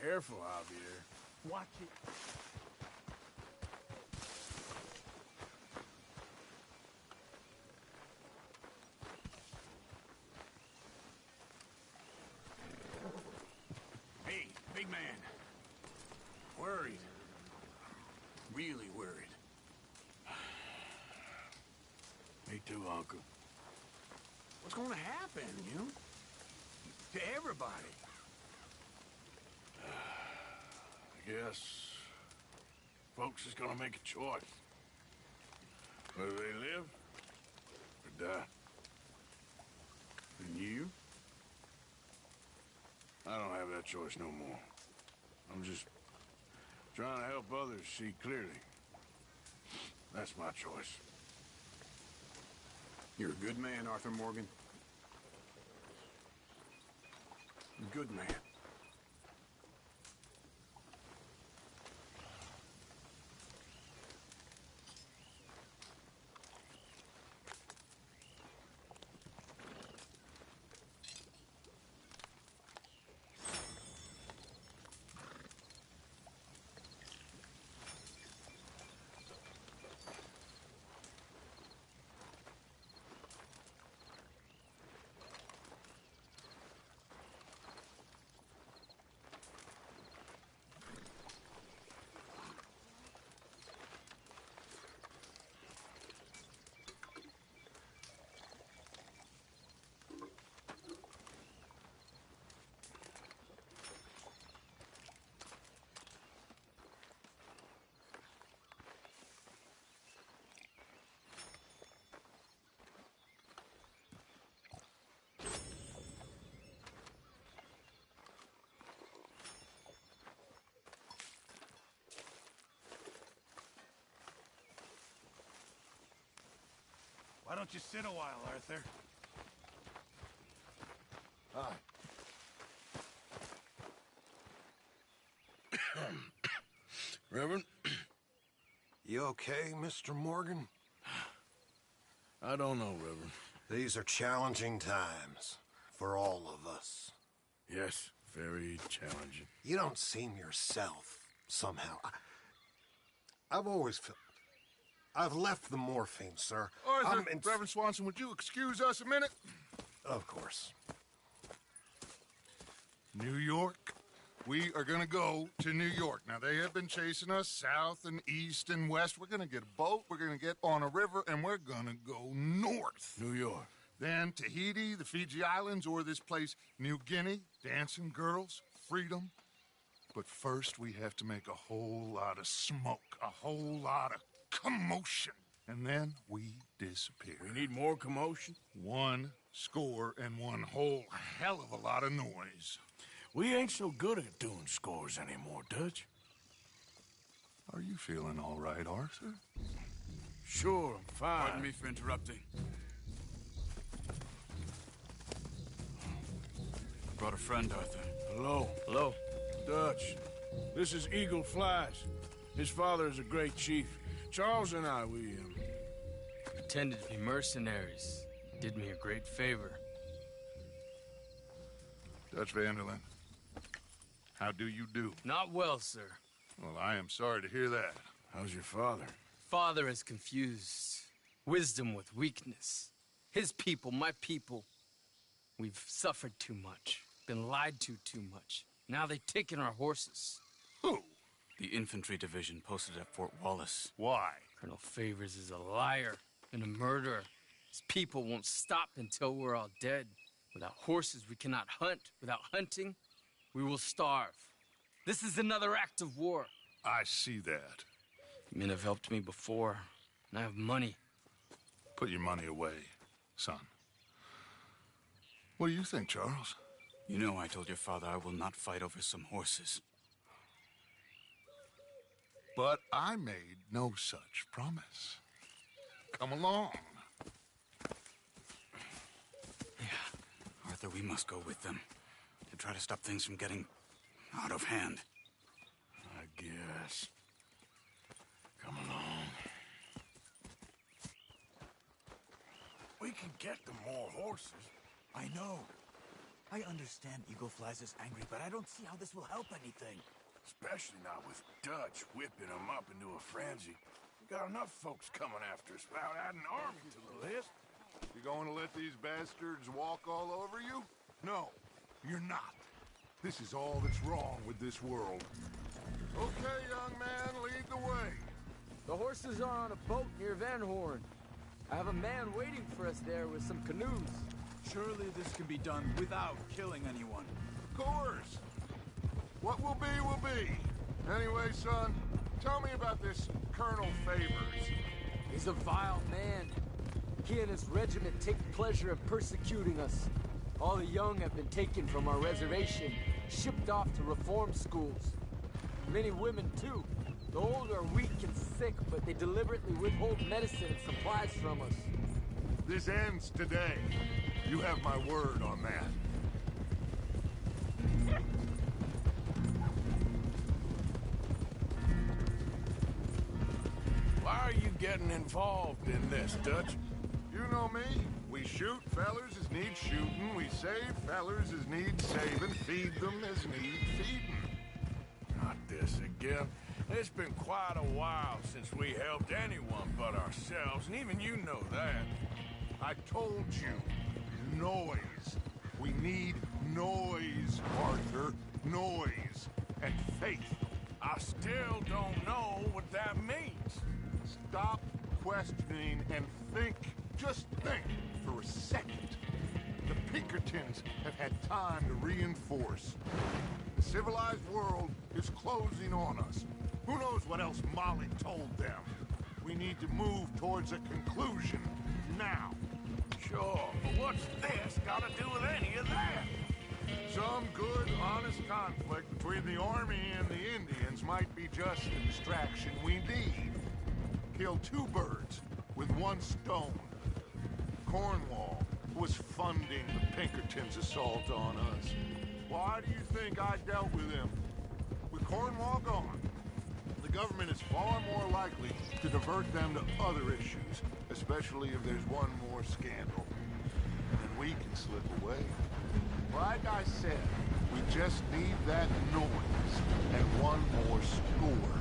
Careful, Javier. Watch it. Hey, big man. Worried. Really worried. Me too, Uncle. What's gonna happen, you know? To everybody. I guess folks is gonna make a choice. Whether they live or die. And you? I don't have that choice no more. I'm just trying to help others see clearly. That's my choice. You're a good man, Arthur Morgan. A good man. Why don't you sit a while, Arthur? Hi. Reverend? You okay, Mr. Morgan? I don't know, Reverend. These are challenging times for all of us. Yes, very challenging. You don't seem yourself, somehow. I've always felt... I've left the morphine, sir. Arthur, Reverend Swanson, would you excuse us a minute? Of course. New York. We are gonna go to New York. Now, they have been chasing us south and east and west. We're gonna get a boat, we're gonna get on a river, and we're gonna go north. New York. Then Tahiti, the Fiji Islands, or this place, New Guinea, dancing girls, freedom. But first, we have to make a whole lot of smoke, a whole lot of commotion. And then we disappear. We need more commotion? 1 score and 1 whole hell of a lot of noise. We ain't so good at doing scores anymore, Dutch. Are you feeling all right, Arthur? Sure, I'm fine. Pardon me for interrupting. Brought a friend, Arthur. Hello. Hello. Dutch. This is Eagle Flies. His father is a great chief. Charles and I, we pretended to be mercenaries. Did me a great favor. Dutch Vanderlyn, how do you do? Not well, sir. Well, I am sorry to hear that. How's your father? Father has confused wisdom with weakness. His people, my people. We've suffered too much. Been lied to too much. Now they've taken our horses. Who? The infantry division posted at Fort Wallace. Why? Colonel Favors is a liar and a murderer. His people won't stop until we're all dead. Without horses, we cannot hunt. Without hunting, we will starve. This is another act of war. I see that. You men have helped me before, and I have money. Put your money away, son. What do you think, Charles? You know I told your father I will not fight over some horses. But I made no such promise. Come along. Yeah, Arthur, we must go with them to try to stop things from getting out of hand. I guess. Come along. We can get them more horses. I know. I understand Eagle Flies is angry, but I don't see how this will help anything. Especially not with Dutch whipping them up into a frenzy. We got enough folks coming after us without adding an army to the list. You going to let these bastards walk all over you? No, you're not. This is all that's wrong with this world. Okay, young man, lead the way. The horses are on a boat near Van Horn. I have a man waiting for us there with some canoes. Surely this can be done without killing anyone. Of course. What will be, will be. Anyway, son, tell me about this Colonel Favors. He's a vile man. He and his regiment take pleasure in persecuting us. All the young have been taken from our reservation, shipped off to reform schools. Many women, too. The old are weak and sick, but they deliberately withhold medicine and supplies from us. This ends today. You have my word on that. Why are you getting involved in this, Dutch? You know me. We shoot fellers as need shooting. We save fellers as need saving. Feed them as need feeding. Not this again. It's been quite a while since we helped anyone but ourselves, and even you know that. I told you. Noise. We need noise, Arthur. Noise. And faith. I still don't know what that means. Stop questioning and think. Just think for a second. The Pinkertons have had time to reinforce. The civilized world is closing on us. Who knows what else Molly told them? We need to move towards a conclusion now. Sure, but what's this got to do with any of that? Some good, honest conflict between the army and the Indians might be just the distraction we need. Kill two birds with one stone. Cornwall was funding the Pinkertons' assault on us. Why do you think I dealt with him? With Cornwall gone, the government is far more likely to divert them to other issues, especially if there's one more scandal. And we can slip away. Like I said, we just need that noise and one more score.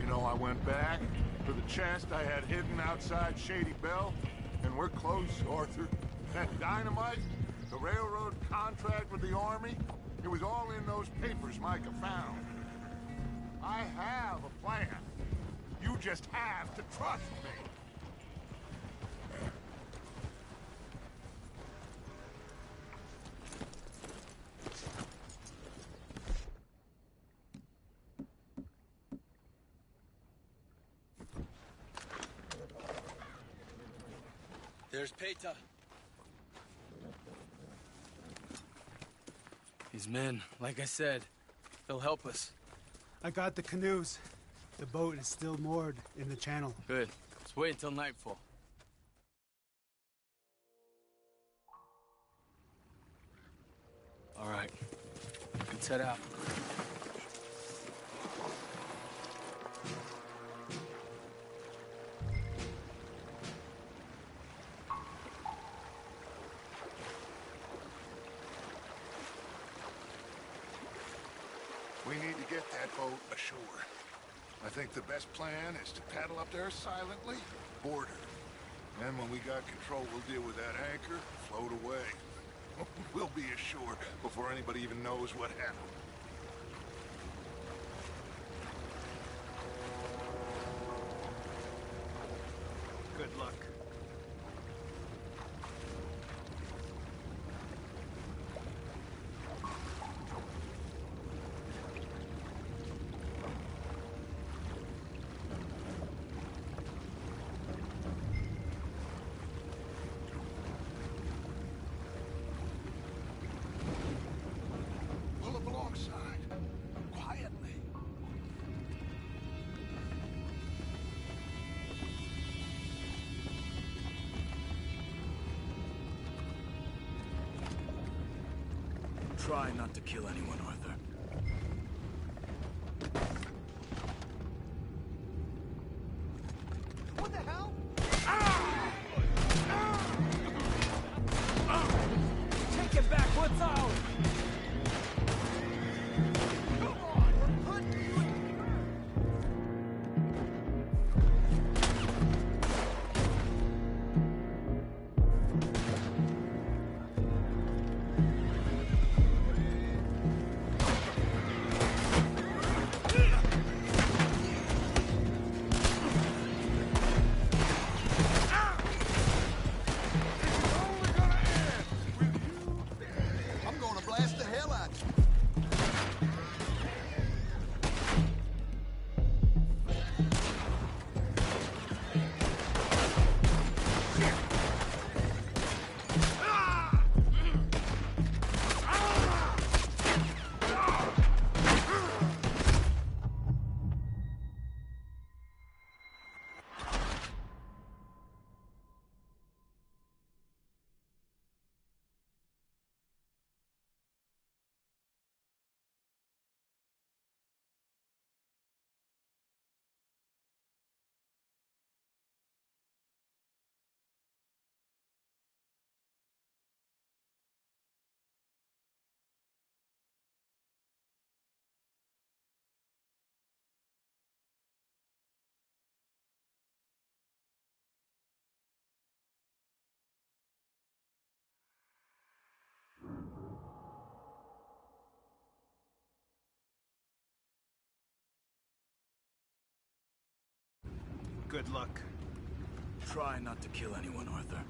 You know, I went back for the chest I had hidden outside Shady Belle, and we're close, Arthur. That dynamite, the railroad contract with the army, it was all in those papers Micah found. I have a plan. You just have to trust me. There's Peta. These men, like I said, they'll help us. I got the canoes. The boat is still moored in the channel. Good. Let's wait until nightfall. All right. Let's head out. We need to get that boat ashore. I think the best plan is to paddle up there silently, board her. Then when we got control, we'll deal with that anchor, float away. We'll be ashore before anybody even knows what happened. Good luck. Try not to kill anyone, Arthur. What the hell? Take it back, what's up? Good luck. Try not to kill anyone, Arthur.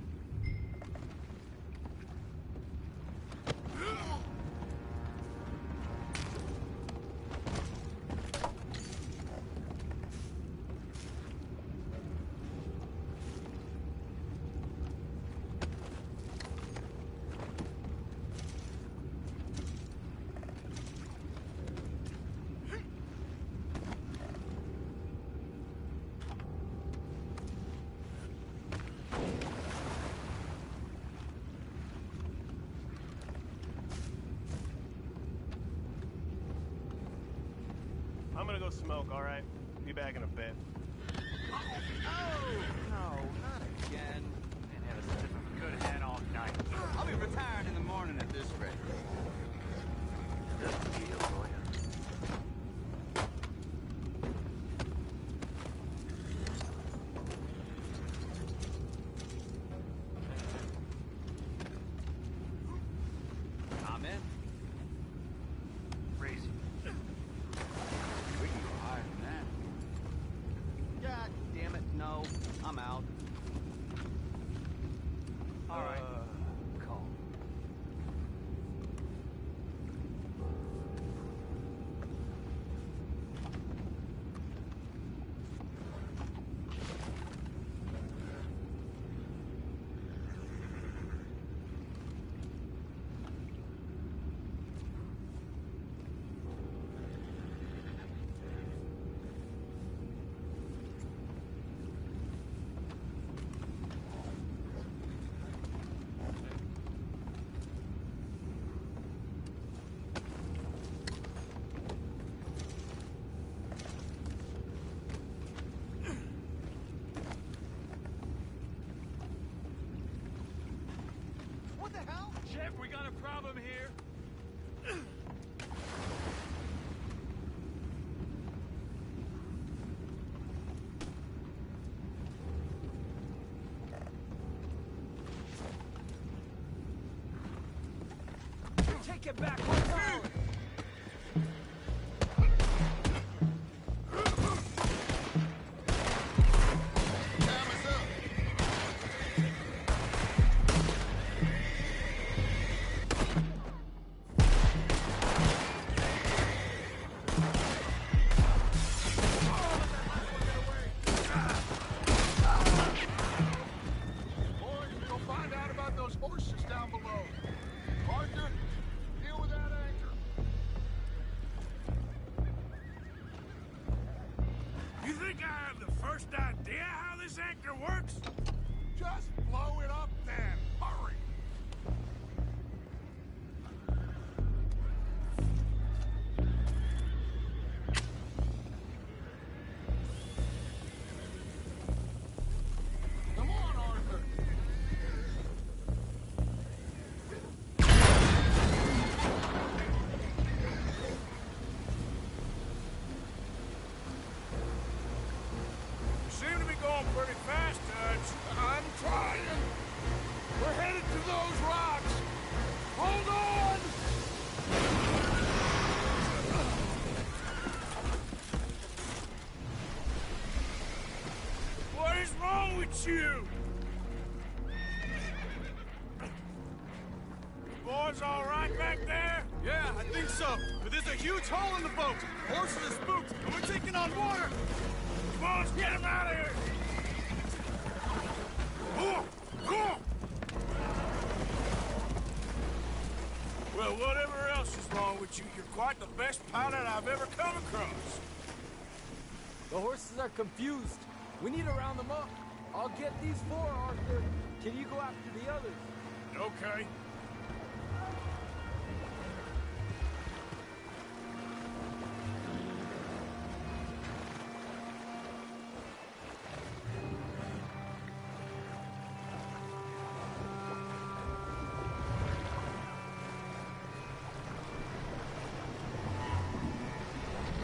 I'm gonna go smoke, all right? Be back in a bit. Oh, no, not again. Didn't have a sniff of a good head all night. I'll be retired in the morning at this rate. Just a deal for you. I'm in. Crazy. We can go higher than that. God damn it, no. I'm out. All right. Call. What the hell? Chef, we got a problem here. Take it back, Arthur! Boys, go find out about those horses down below. Arthur, deal with that anchor. You think I have the first idea how this anchor works? Just blow it up then. Hurry. Come on, Arthur. You seem to be going pretty fast, Dutch. I'm trying. We're headed to those rocks. Hold on! What is wrong with you? You boys all right back there? Yeah, I think so. But there's a huge hole in the boat. Horses are spooked, and we're taking on water. Come on, let's get him out of here! Well, whatever else is wrong with you, you're quite the best pilot I've ever come across. The horses are confused. We need to round them up. I'll get these four, Arthur. Can you go after the others? Okay.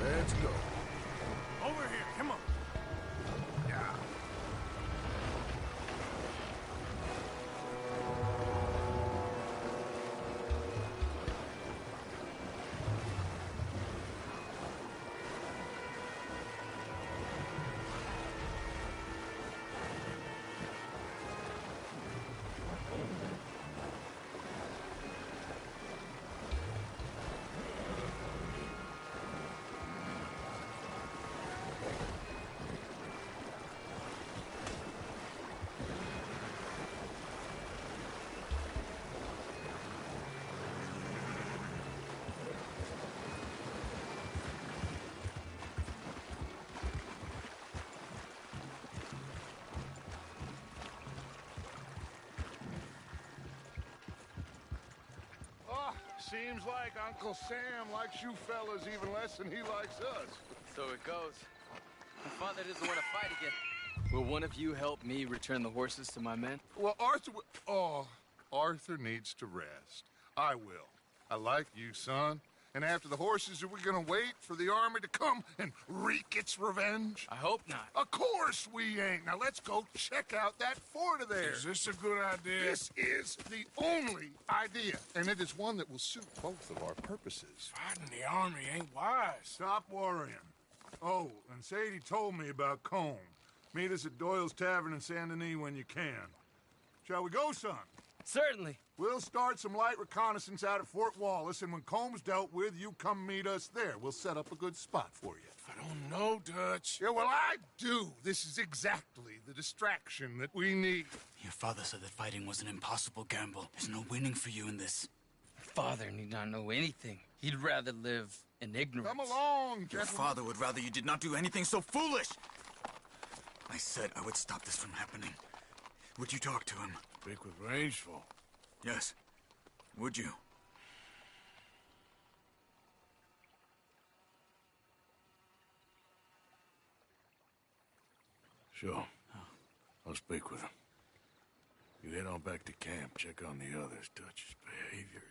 Let's go. Over here, come on. Yeah. Seems like Uncle Sam likes you fellas even less than he likes us. So it goes. My father doesn't want to fight again. Will one of you help me return the horses to my men? Well, Arthur needs to rest. I will. I like you, son. And after the horses, are we gonna wait for the army to come and wreak its revenge? I hope not. Of course we ain't. Now let's go check out that fort of theirs. Is this a good idea? This is the only idea, and it is one that will suit both of our purposes. Fighting the army ain't wise. Stop worrying. Oh, and Sadie told me about Combe. Meet us at Doyle's Tavern in Saint Denis when you can. Shall we go, son? Certainly. We'll start some light reconnaissance out at Fort Wallace, and when Combs dealt with, you come meet us there. We'll set up a good spot for you. I don't know, Dutch. Yeah, well, I do. This is exactly the distraction that we need. Your father said that fighting was an impossible gamble. There's no winning for you in this. Father need not know anything. He'd rather live in ignorance. Come along, Your gentlemen. father would rather you did not do anything so foolish. I said I would stop this from happening. Would you talk to him? Speak with Rangeful. Yes. Would you? Sure. I'll speak with him. You head on back to camp, check on the others. Dutch's behavior,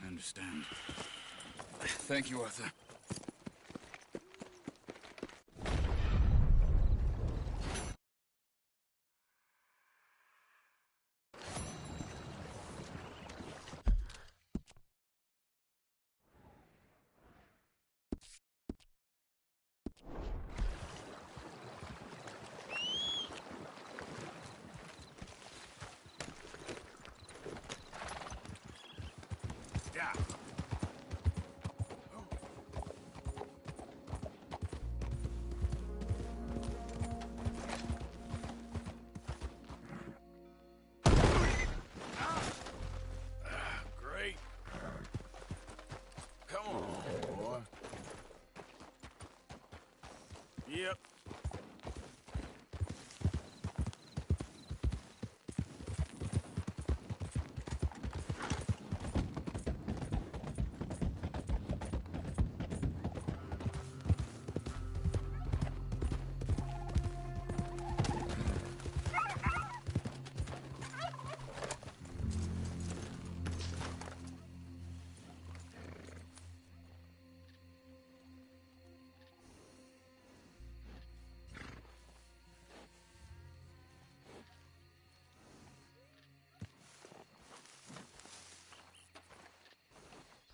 I understand. Thank you, Arthur. Yeah. Great. Come on, boy. Yep.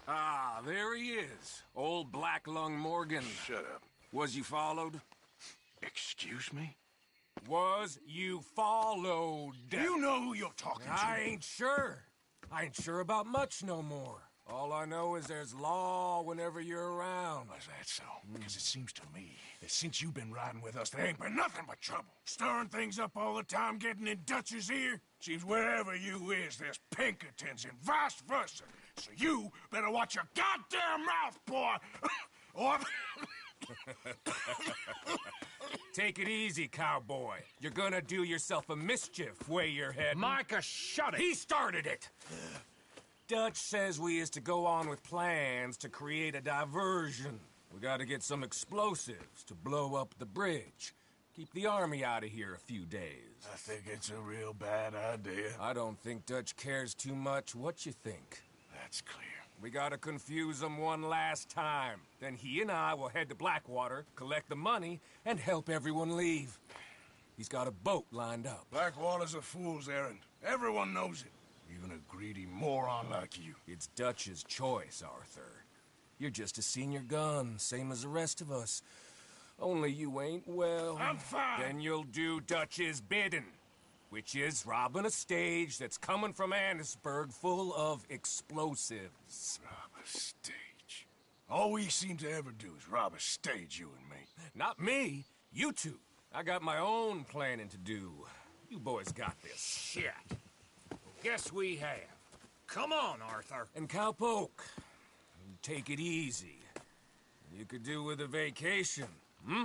Ah, there he is. Old Black Lung Morgan. Shut up. Was you followed? Excuse me? Was you followed? You know who you're talking to. I ain't sure. I ain't sure about much no more. All I know is there's law whenever you're around. Is that so? Because it seems to me that since you've been riding with us, there ain't been nothing but trouble. Stirring things up all the time, getting in Dutch's ear. Seems wherever you is, there's Pinkertons and vice versa. So you better watch your goddamn mouth, boy! Or... Take it easy, cowboy. You're gonna do yourself a mischief, way you're heading. Micah, shut it! He started it! Dutch says we is to go on with plans to create a diversion. We gotta get some explosives to blow up the bridge. Keep the army out of here a few days. I think it's a real bad idea. I don't think Dutch cares too much what you think. That's clear. We gotta confuse him one last time. Then he and I will head to Blackwater, collect the money, and help everyone leave. He's got a boat lined up. Blackwater's a fool's errand. Everyone knows it. Even a greedy moron like you. It's Dutch's choice, Arthur. You're just a senior gun, same as the rest of us. Only you ain't well. I'm fine. Then you'll do Dutch's bidding, which is robbing a stage that's coming from Annisburg full of explosives. Rob a stage. All we seem to ever do is rob a stage, you and me. Not me, you two. I got my own planning to do. You boys got this. Shit. Guess we have. Come on, Arthur. And Cowpoke, take it easy. You could do with a vacation, hmm?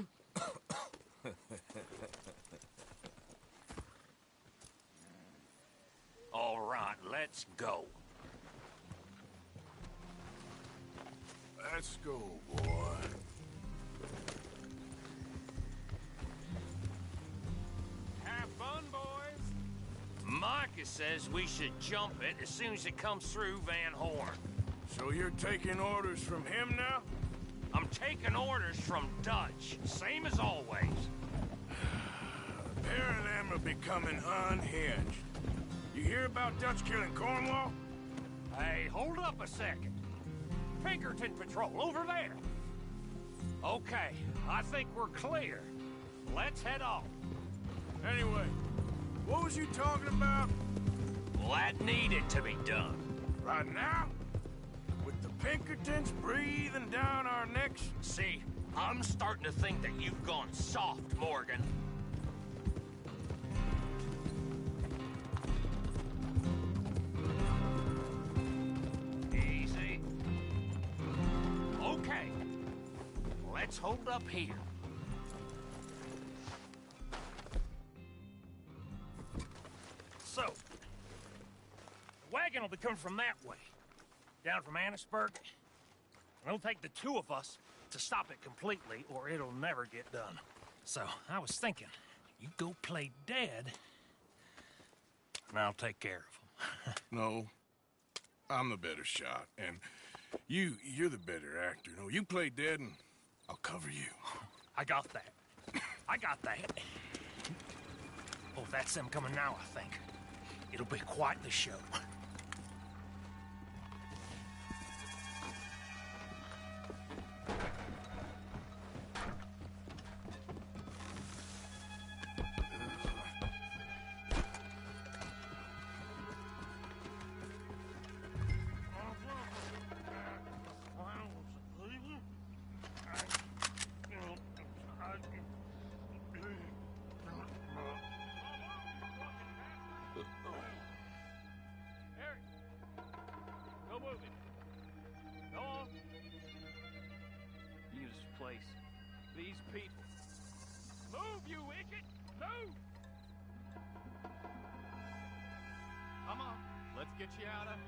All right, let's go. Let's go, boy. Have fun, boys. Micah says we should jump it as soon as it comes through Van Horn. So you're taking orders from him now? I'm taking orders from Dutch, same as always. A pair of them are becoming unhinged. You hear about Dutch killing Cornwall? Hey, hold up a second. Pinkerton Patrol, over there. Okay, I think we're clear. Let's head off. Anyway, what was you talking about? Well, that needed to be done. Right now? With the Pinkertons breathing down our necks? See, I'm starting to think that you've gone soft, Morgan. Easy. Okay. Let's hold up here. So, the wagon will be coming from that way. Down from Annisburg. It'll take the two of us to stop it completely, or it'll never get done. So, I was thinking, you go play dead, and I'll take care of him. No. I'm the better shot, and you're the better actor. No, you play dead, and I'll cover you. I got that. I got that. Oh, that's them coming now, I think. It'll be quite the show. These people. Move, you idiot! Move! Come on, let's get you out of...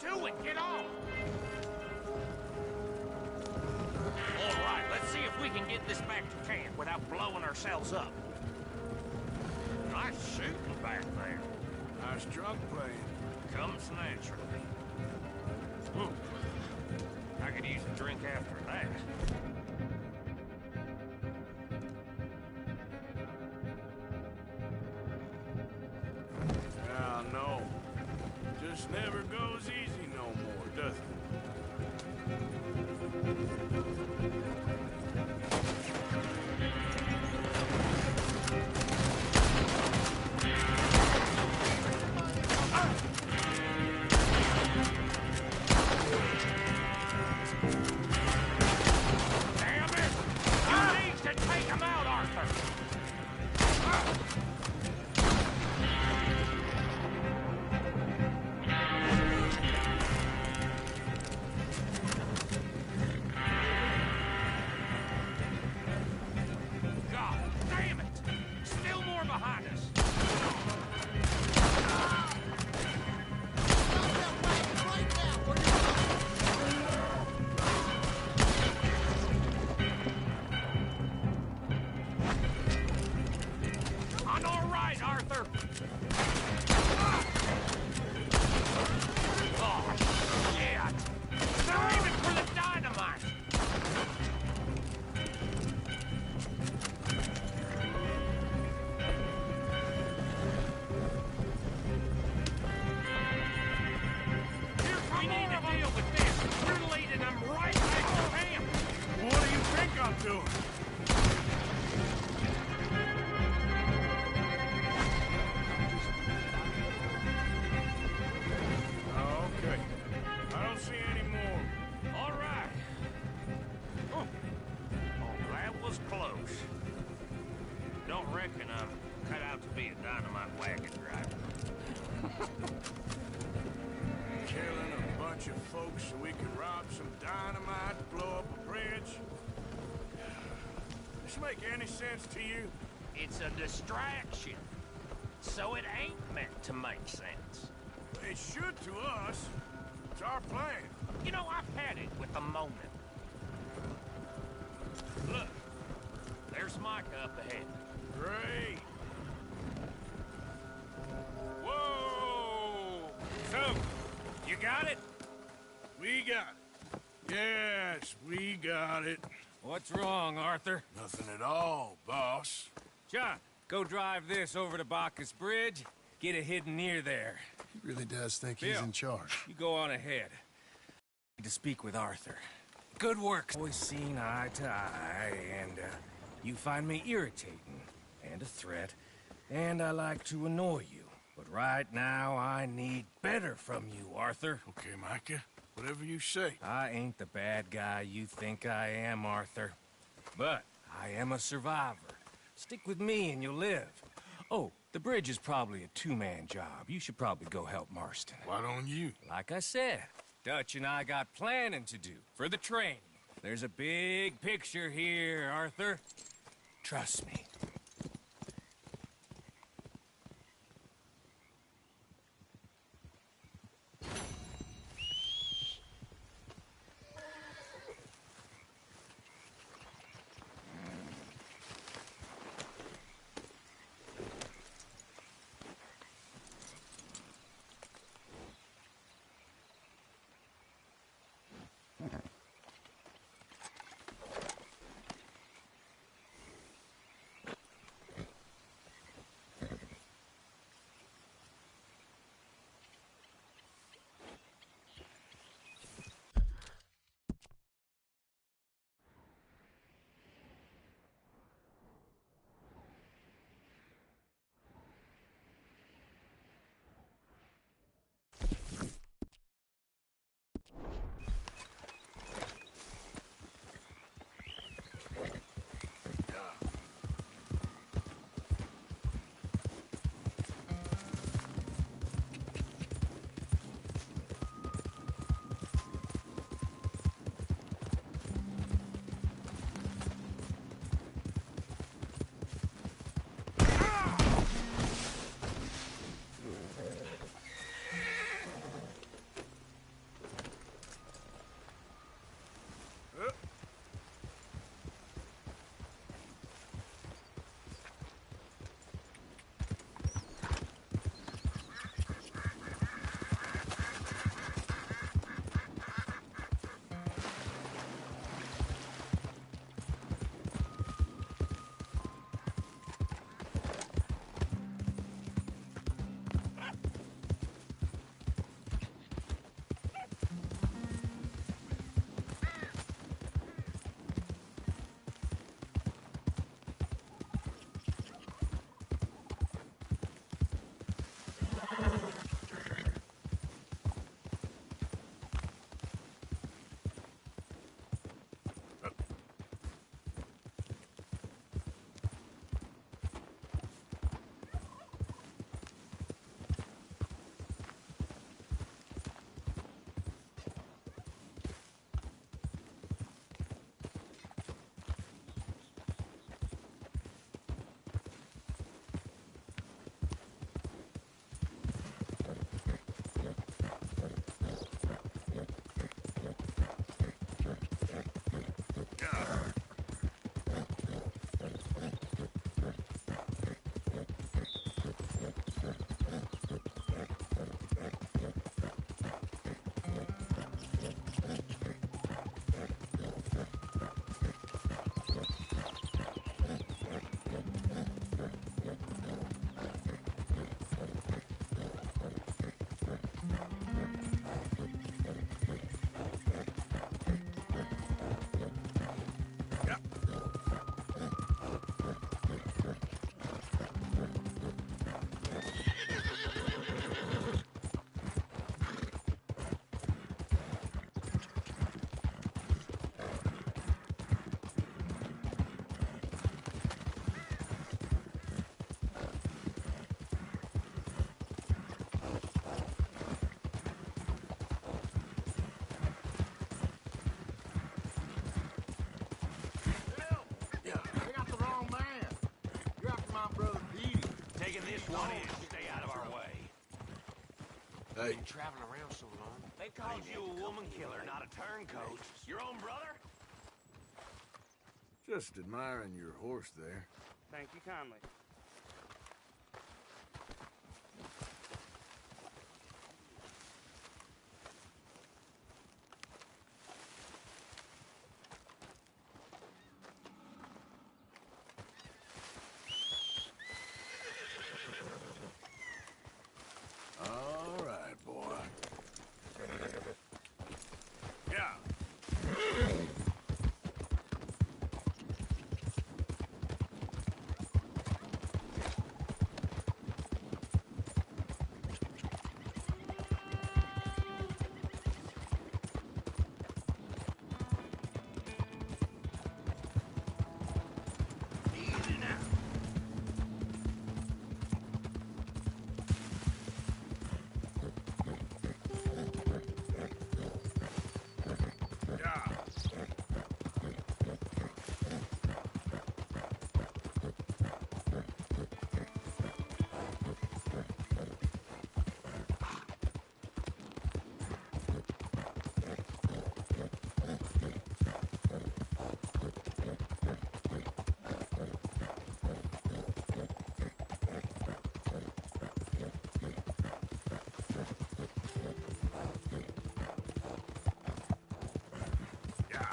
doing? Get off! All right, let's see if we can get this back to camp without blowing ourselves up. Nice shooting back there. Nice drunk playing. Comes naturally. I could use a drink after that. Ah, no. Just never goes easy no more, does it? Okay. I don't see any more. All right. Oh, that was close. Don't reckon I'm cut out to be a dynamite wagon driver. Killing a bunch of folks so we can rob some dynamite, blow up a bridge. This make any sense to you? It's a distraction. So it ain't meant to make sense. It should to us. It's our plan. You know, I've had it with the moment. Look, there's Micah up ahead. Great. Whoa! So, you got it? We got it. Yes, we got it. What's wrong, Arthur? Nothing at all, boss. John, go drive this over to Bacchus Bridge. Get it hidden near there. He really does think he's Bill, in charge. You go on ahead. Need to speak with Arthur. Good work. Always seen eye to eye, and you find me irritating and a threat, and I like to annoy you. But right now, I need better from you, Arthur. Okay, Micah. Whatever you say. I ain't the bad guy you think I am, Arthur. But I am a survivor. Stick with me and you'll live. Oh, the bridge is probably a two-man job. You should probably go help Marston. Why don't you? Like I said, Dutch and I got planning to do for the train. There's a big picture here, Arthur. Trust me. one is. Stay out of our way. Hey. Been traveling around so long. They called you a woman killer, not a turncoat. Your own brother? Just admiring your horse there. Thank you kindly. All right, boy. Yeah. Easy now. Yeah. Yeah.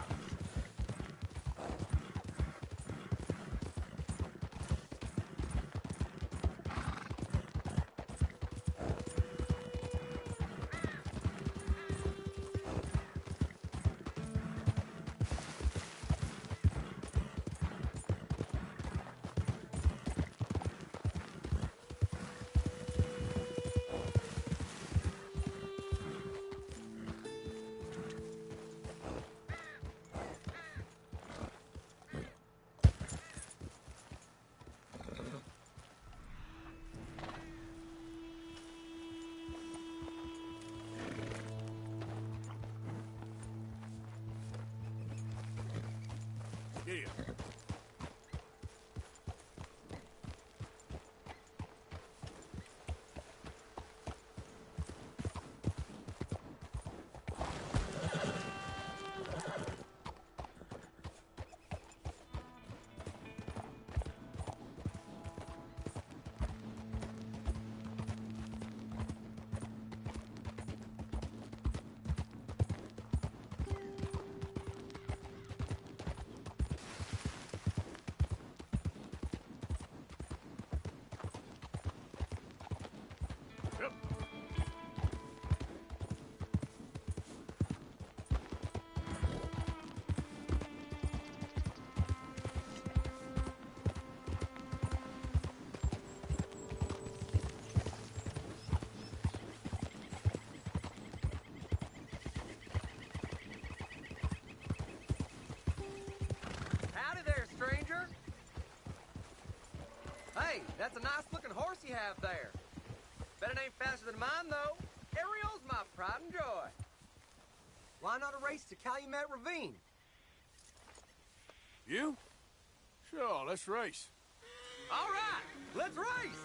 Yeah. Yep. Howdy there, stranger. Hey, that's a nice-looking horse you have there. Bet it ain't faster than mine, though. Ariel's my pride and joy. Why not a race to Calumet Ravine? You? Sure, let's race. All right, let's race!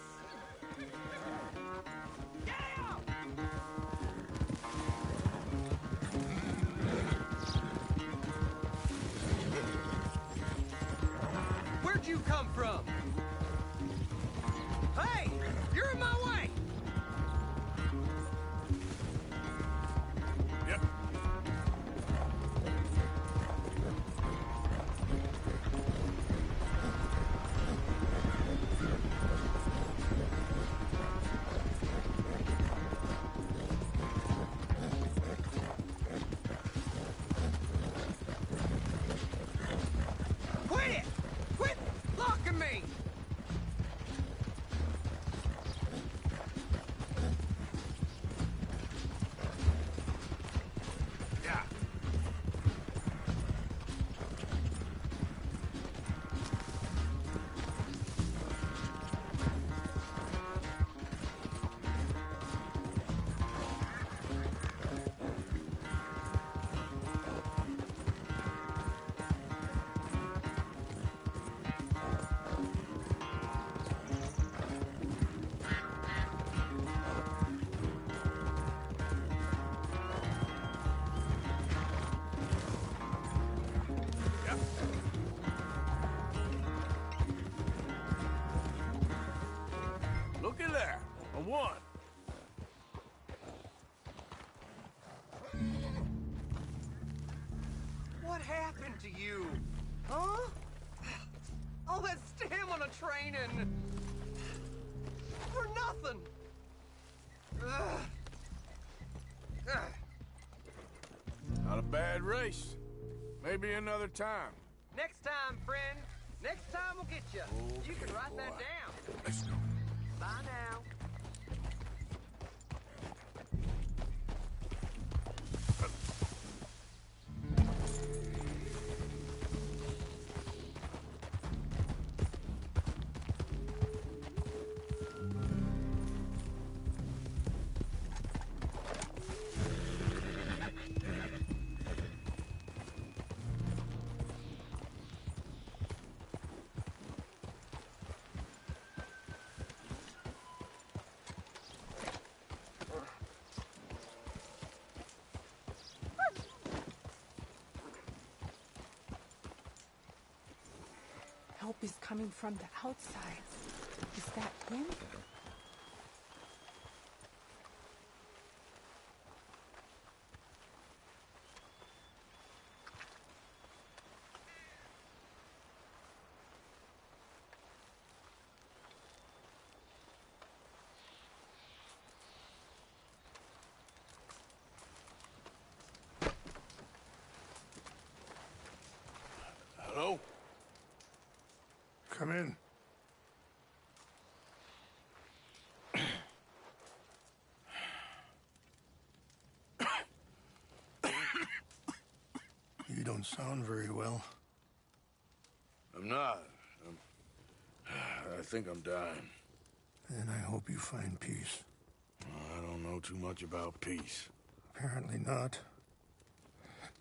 Get out! Where'd you come from? Hey, you're in my way! Yep. Quit it! Quit blocking me! you? Huh? All that stamina training! For nothing! Ugh. Not a bad race. Maybe another time. Next time, friend. Next time we'll get you. You can write that down. Let's go. Bye now. Help is coming from the outside. Is that him? Hello? Come in. You don't sound very well. I'm not. I think I'm dying. And I hope you find peace. I don't know too much about peace. Apparently not.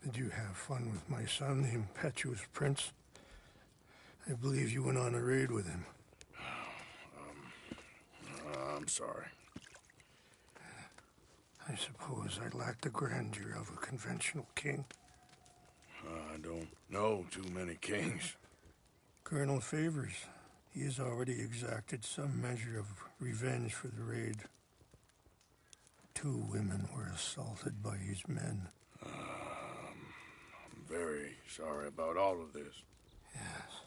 Did you have fun with my son, the impetuous prince? I believe you went on a raid with him. I'm sorry. I suppose I lack the grandeur of a conventional king. I don't know too many kings. Colonel Favors, he has already exacted some measure of revenge for the raid. 2 women were assaulted by his men. I'm very sorry about all of this. Yes.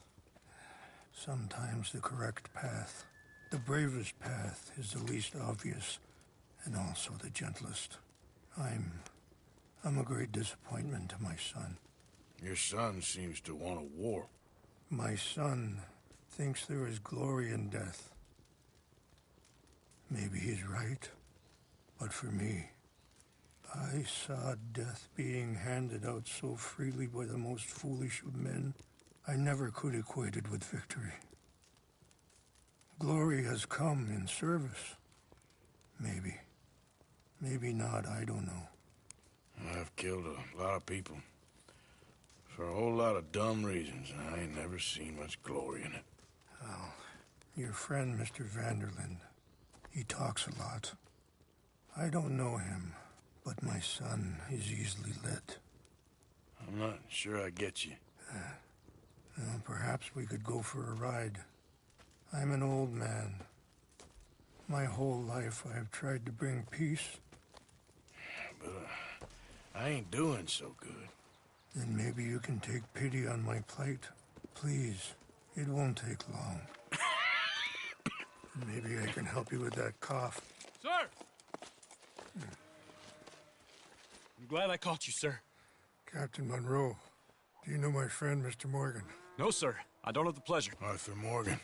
Sometimes the correct path, the bravest path, is the least obvious, and also the gentlest. I'm a great disappointment to my son. Your son seems to want a war. My son thinks there is glory in death. Maybe he's right, but for me, I saw death being handed out so freely by the most foolish of men. I never could equate it with victory. Glory has come in service. Maybe. Maybe not, I don't know. I've killed a lot of people. For a whole lot of dumb reasons, and I ain't never seen much glory in it. Well, your friend, Mr. Vanderlyn, he talks a lot. I don't know him, but my son is easily led. I'm not sure I get you. Well, perhaps we could go for a ride. I'm an old man. My whole life I've tried to bring peace. But I ain't doing so good. Then maybe you can take pity on my plight. Please, it won't take long. Maybe I can help you with that cough. Sir! I'm glad I caught you, sir. Captain Monroe, do you know my friend, Mr. Morgan? No, sir. I don't have the pleasure. Arthur Morgan.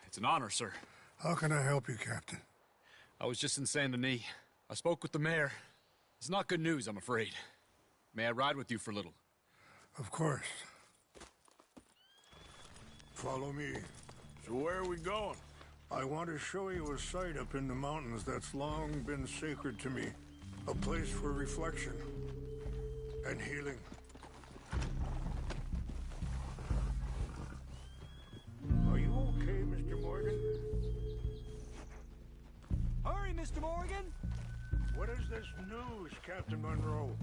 It's an honor, sir. How can I help you, Captain? I was just in Saint Denis. I spoke with the mayor. It's not good news, I'm afraid. May I ride with you for a little? Of course. Follow me. So where are we going? I want to show you a site up in the mountains that's long been sacred to me. A place for reflection and healing. Are you okay, Mr. Morgan? Hurry, Mr. Morgan! What is this news, Captain Monroe?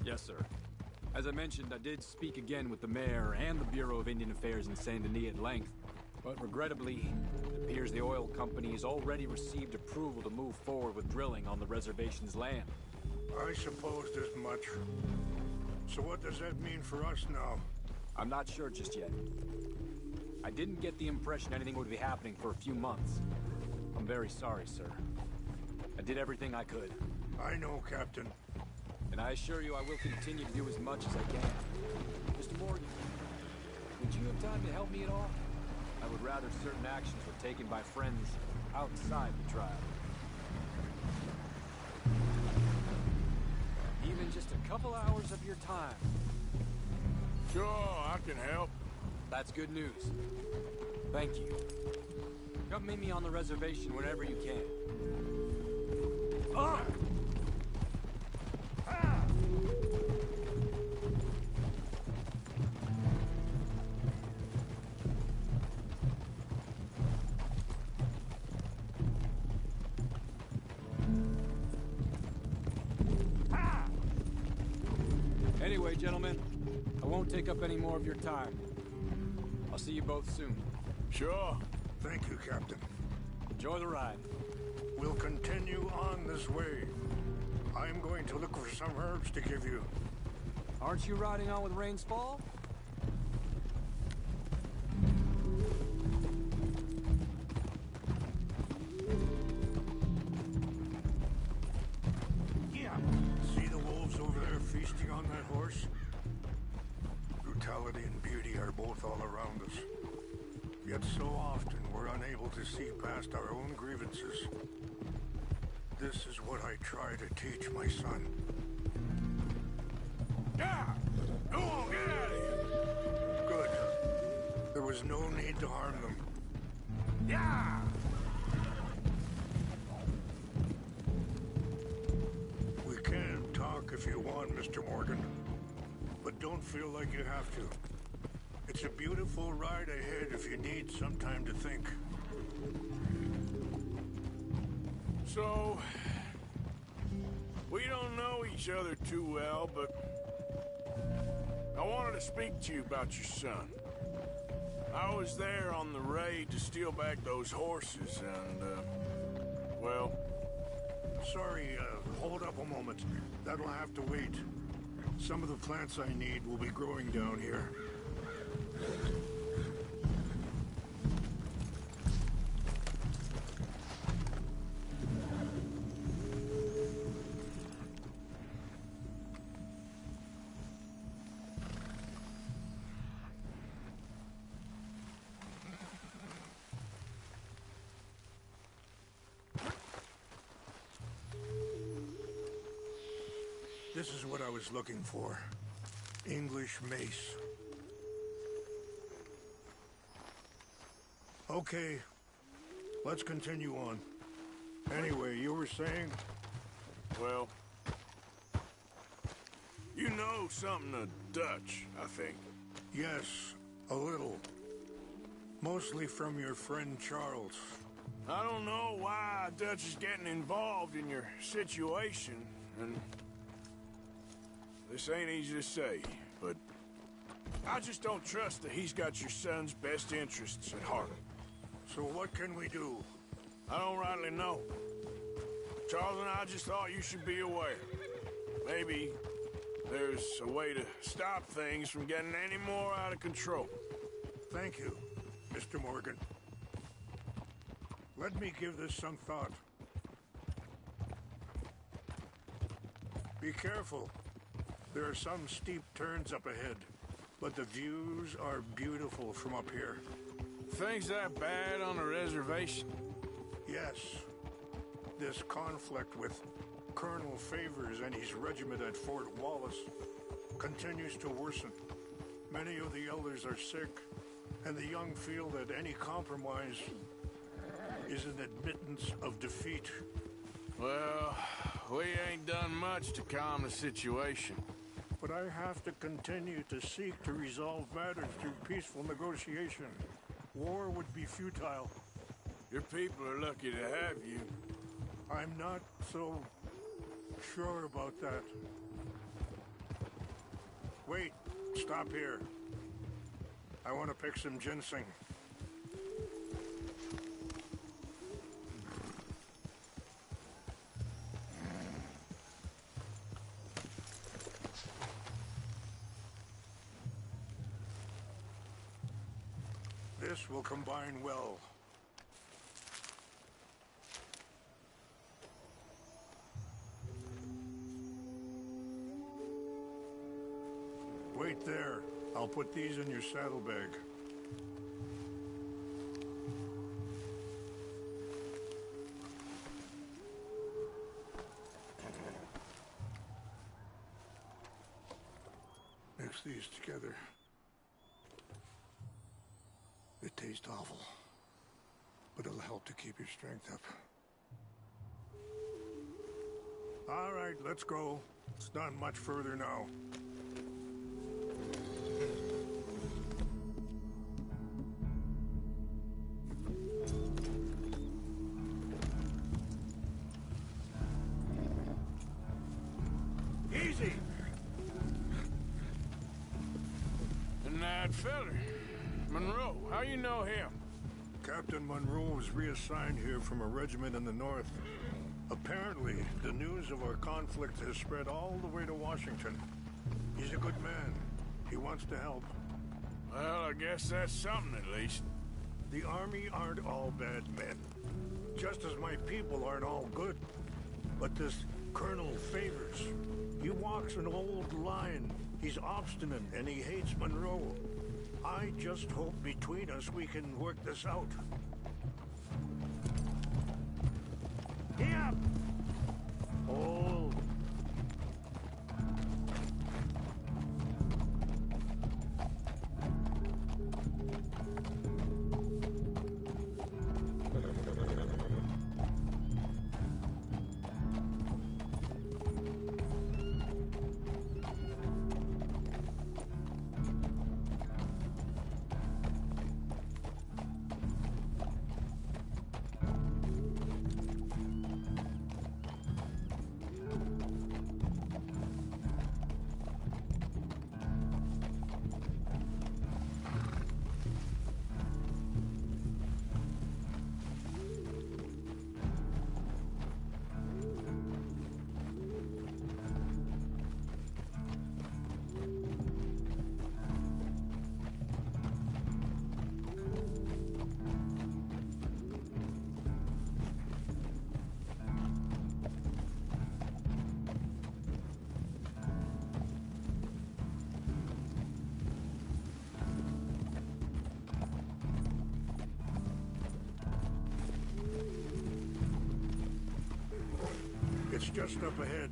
Yes, sir. As I mentioned, I did speak again with the mayor and the Bureau of Indian Affairs in Saint Denis at length. But regrettably, it appears the oil company has already received approval to move forward with drilling on the reservation's land. I supposed as much. So what does that mean for us now? I'm not sure just yet. I didn't get the impression anything would be happening for a few months. I'm very sorry, sir. I did everything I could. I know, Captain. And I assure you I will continue to do as much as I can. Mr. Morgan, would you have time to help me at all? I would rather certain actions were taken by friends outside the tribe. Even just a couple hours of your time. Sure, I can help. That's good news. Thank you. Come meet me on the reservation whenever you can. Ah! Anyway, gentlemen, I won't take up any more of your time. I'll see you both soon. Sure. Thank you, Captain. Enjoy the ride. We'll continue on this way. I'm going to look for some herbs to give you. Aren't you riding on with Rains Fall? Yeah. See the wolves over there feasting on that horse? Brutality and beauty are both all around us. Yet so often we're unable to see past our own grievances. This is what I try to teach my son. Yeah! Go on, get out of here! Good. There was no need to harm them. Yeah! We can talk if you want, Mr. Morgan. But don't feel like you have to. It's a beautiful ride ahead if you need some time to think. So, we don't know each other too well, but I wanted to speak to you about your son. I was there on the raid to steal back those horses, and, well... Sorry, hold up a moment. That'll have to wait. Some of the plants I need will be growing down here. This is what I was looking for. English mace. Okay, let's continue on. Anyway, you were saying? Well... You know something of Dutch, I think. Yes, a little. Mostly from your friend Charles. I don't know why Dutch is getting involved in your situation, and... This ain't easy to say, but... I just don't trust that he's got your son's best interests at heart. So what can we do? I don't rightly know. Charles and I just thought you should be aware. Maybe there's a way to stop things from getting any more out of control. Thank you, Mr. Morgan. Let me give this some thought. Be careful. There are some steep turns up ahead, but the views are beautiful from up here. Things that bad on a reservation? Yes. This conflict with Colonel Favors and his regiment at Fort Wallace continues to worsen. Many of the elders are sick, and the young feel that any compromise is an admittance of defeat. Well, we ain't done much to calm the situation. But I have to continue to seek to resolve matters through peaceful negotiation. War would be futile. Your people are lucky to have you. I'm not so sure about that. Wait, stop here. I want to pick some ginseng. will combine well. Wait there. I'll put these in your saddlebag. Mix these together. It tastes awful, but it'll help to keep your strength up. All right, let's go. It's not much further now. Easy! And that fella, Monroe, how you know him? Captain Monroe was reassigned here from a regiment in the north. Apparently, the news of our conflict has spread all the way to Washington. He's a good man. He wants to help. Well, I guess that's something at least. The Army aren't all bad men. Just as my people aren't all good. But this Colonel Favors, he walks an old line. He's obstinate and he hates Monroe. I just hope between us we can work this out. Here! Hold. It's just up ahead.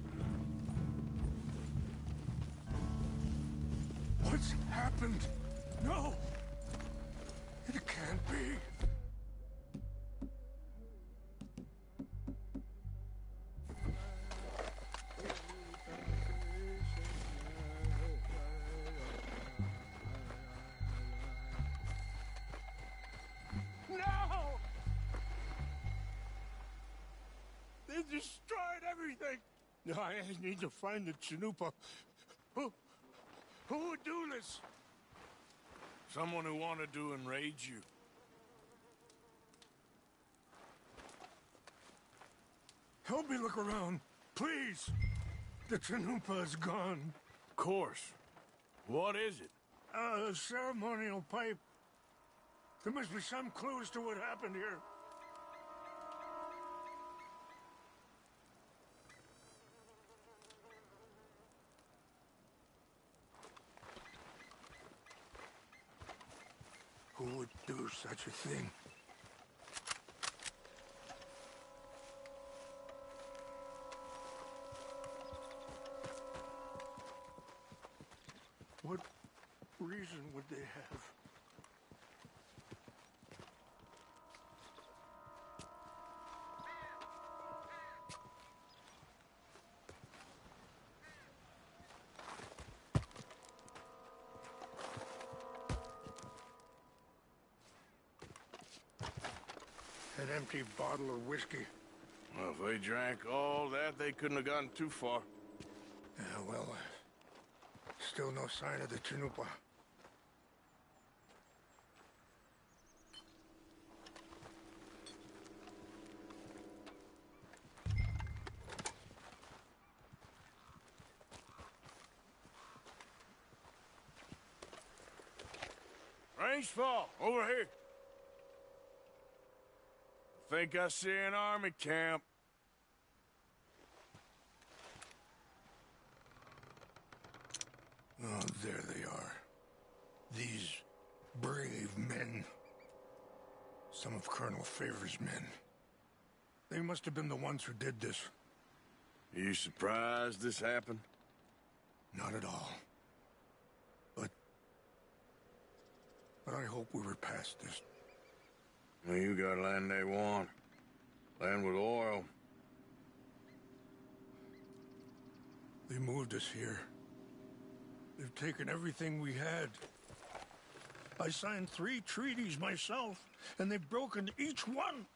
What's happened? No! It can't be. No! They destroyed everything! I need to find the Chanupa. Who would do this? Someone who wanted to enrage you. Help me look around, please. The Chanupa is gone. Of course. What is it? A ceremonial pipe. There must be some clues to what happened here. Who would do such a thing? What reason would they have? An empty bottle of whiskey. Well, if they drank all that, they couldn't have gotten too far. Yeah, well, still no sign of the Chanupa. Range fall, over here. Think I see an army camp. Oh, there they are. These brave men. Some of Colonel Favor's men. They must have been the ones who did this. You surprised this happened? Not at all. But I hope we were past this. Well, you got land they want. Land with oil. They moved us here. They've taken everything we had. I signed 3 treaties myself, and they've broken each one.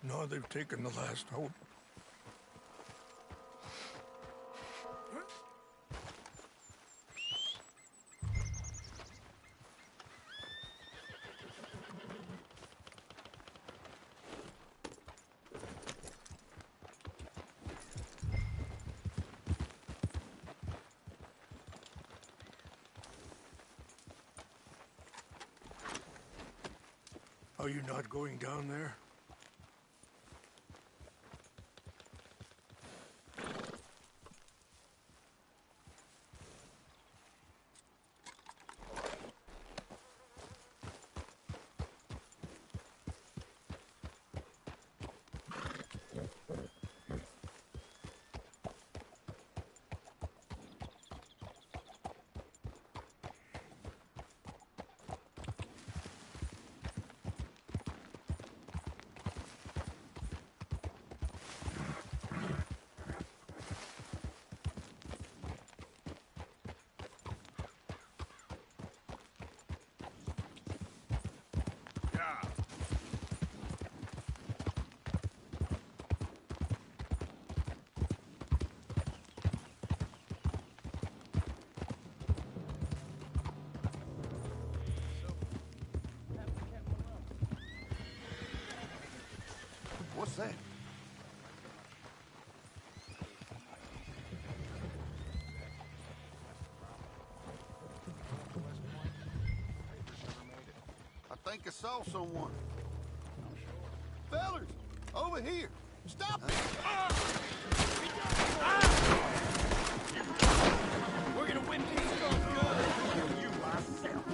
Now they've taken the last hope. Are you not going down there? What's that? I think I saw someone. Fellers, over here. Stop it! We're gonna win these guns good. You myself.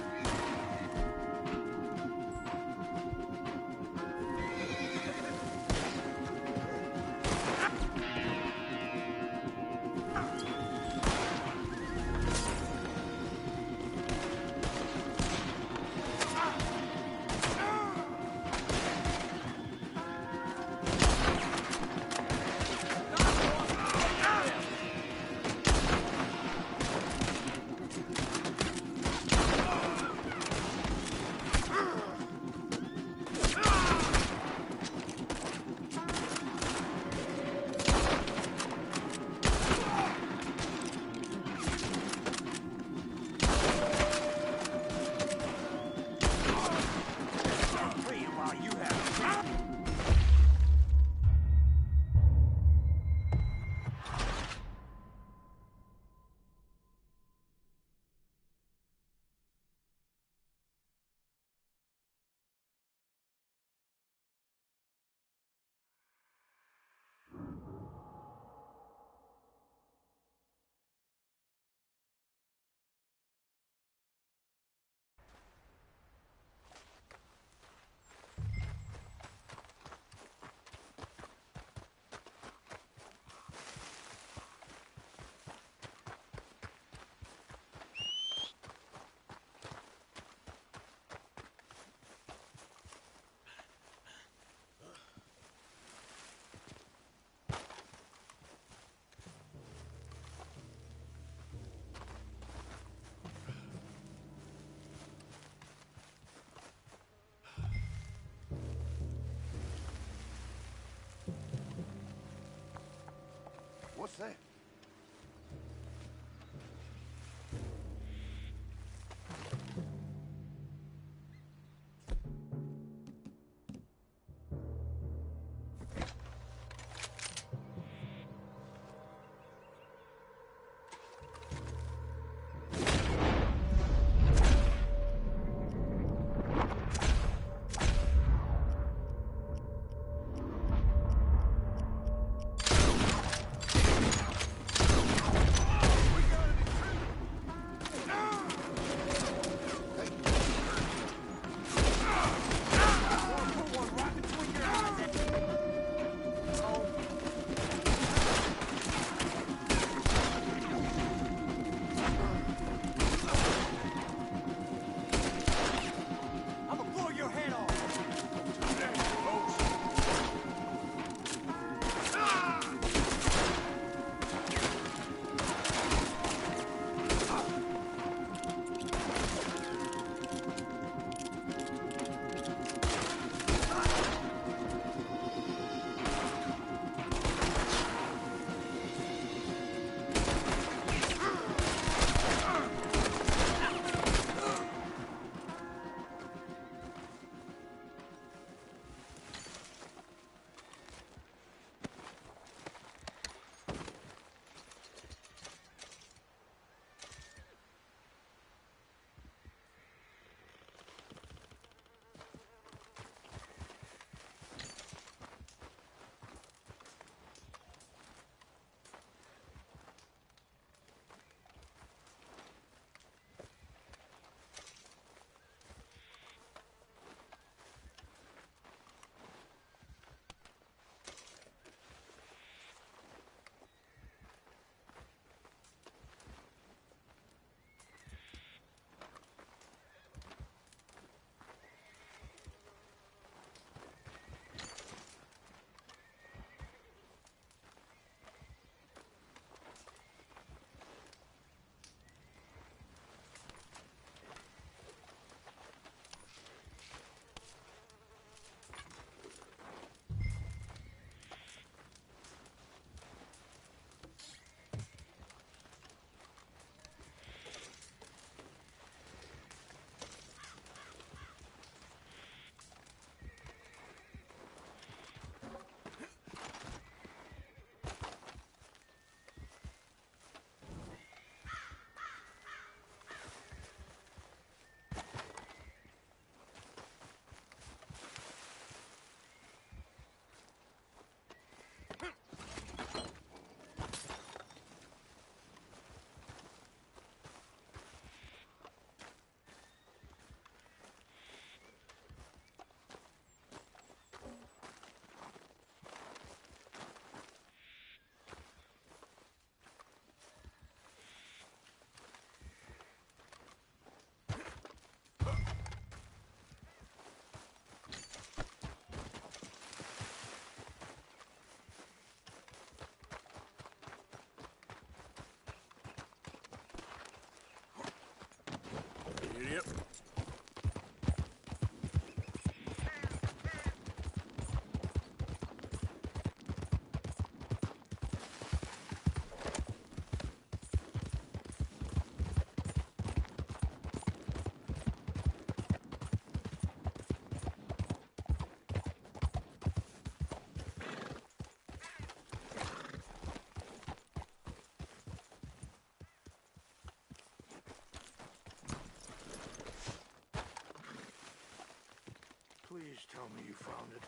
Please tell me you found it.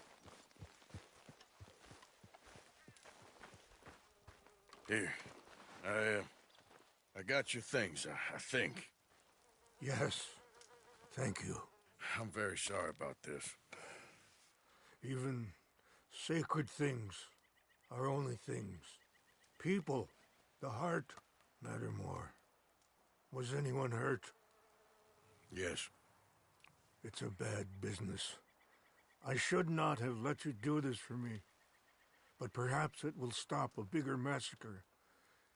Here. I got your things, I think. Yes. Thank you. I'm very sorry about this. Even sacred things are only things. People, the heart, matter more. Was anyone hurt? Yes. It's a bad business. I should not have let you do this for me. But perhaps it will stop a bigger massacre.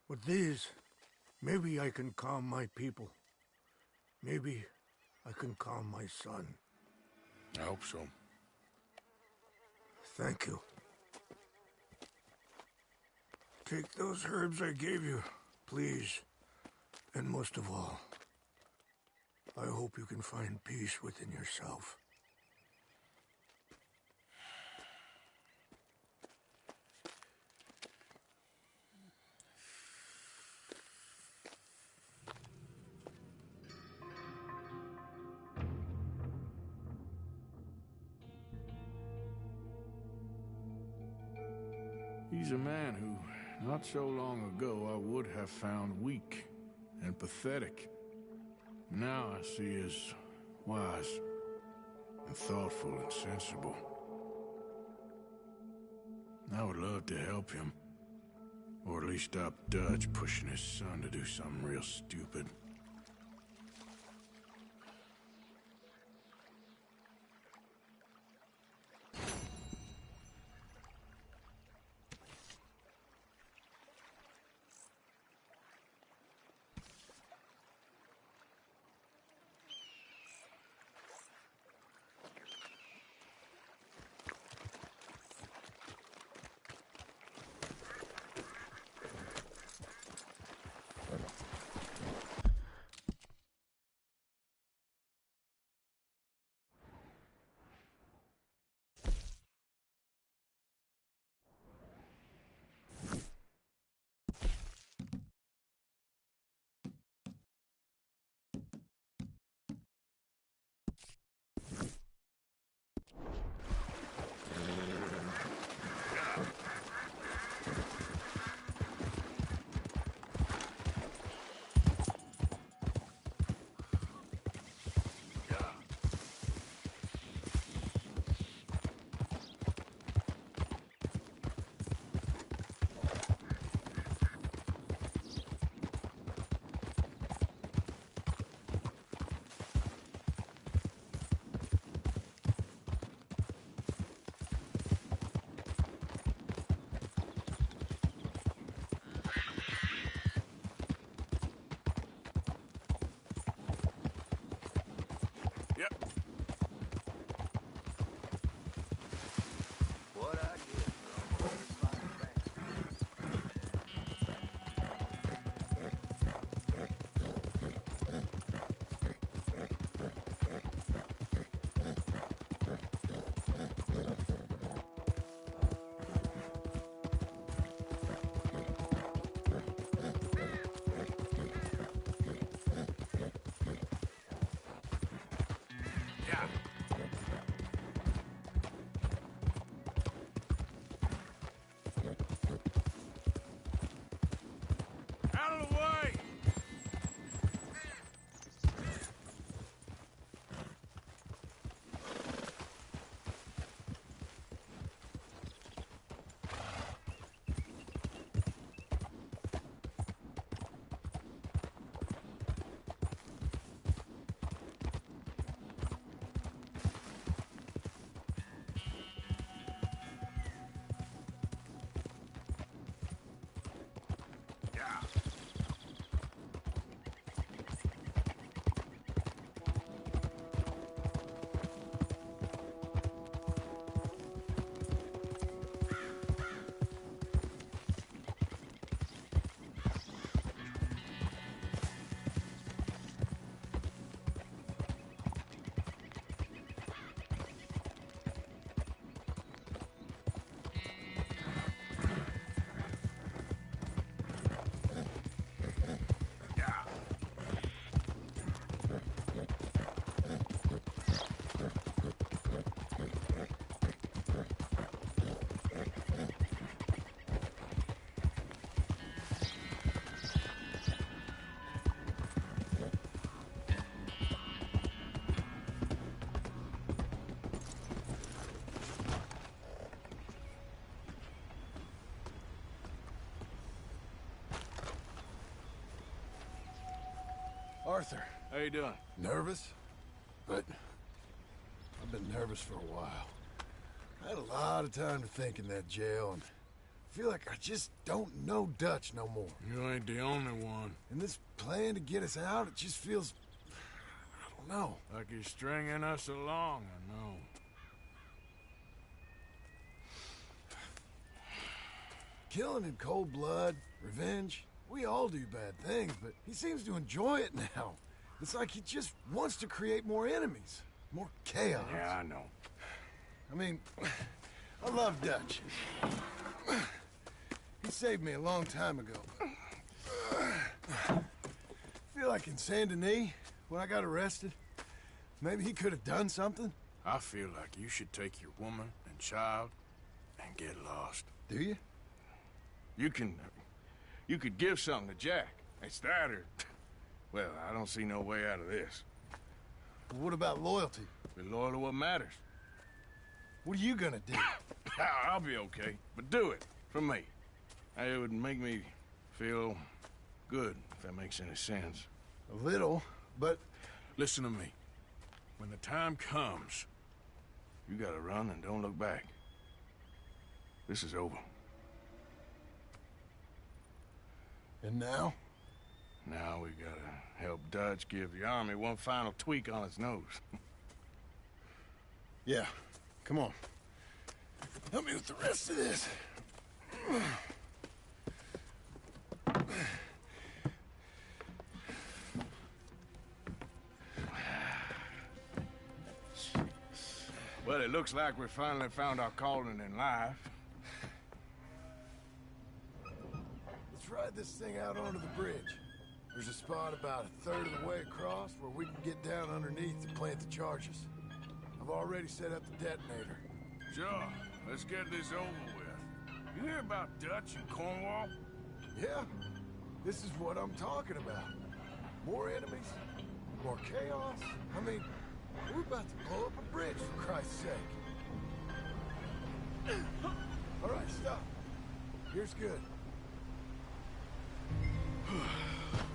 With these, maybe I can calm my people. Maybe I can calm my son. I hope so. Thank you. Take those herbs I gave you, please. And most of all, I hope you can find peace within yourself. He's a man who, not so long ago, I would have found weak and pathetic. Now I see as wise and thoughtful and sensible. I would love to help him, or at least stop Dutch pushing his son to do something real stupid. Out of the way! Arthur. How you doing? Nervous? But I've been nervous for a while. I had a lot of time to think in that jail, and I feel like I just don't know Dutch no more. You ain't the only one. And this plan to get us out, it just feels... I don't know. Like he's stringing us along, I know. Killing in cold blood, revenge, we all do bad things, but he seems to enjoy it now. It's like he just wants to create more enemies, more chaos. Yeah, I know. I mean, I love Dutch. He saved me a long time ago. I feel like in Saint Denis, when I got arrested, maybe he could have done something. I feel like you should take your woman and child and get lost. Do you? You could give something to Jack. It's that or... Well, I don't see no way out of this. What about loyalty? Be loyal to what matters. What are you gonna do? I'll be okay, but do it for me. It would make me feel good, if that makes any sense. A little, but... Listen to me. When the time comes, you gotta run and don't look back. This is over. And now? Now we gotta help Dutch give the army one final tweak on its nose. Yeah, come on. Help me with the rest of this. Well, it looks like we finally found our calling in life. Let's ride this thing out onto the bridge. There's a spot about a third of the way across where we can get down underneath to plant the charges. I've already set up the detonator. Sure. Let's get this over with. You hear about Dutch and Cornwall? Yeah. This is what I'm talking about. More enemies, more chaos. I mean, we're about to blow up a bridge, for Christ's sake. All right, stop. Here's good.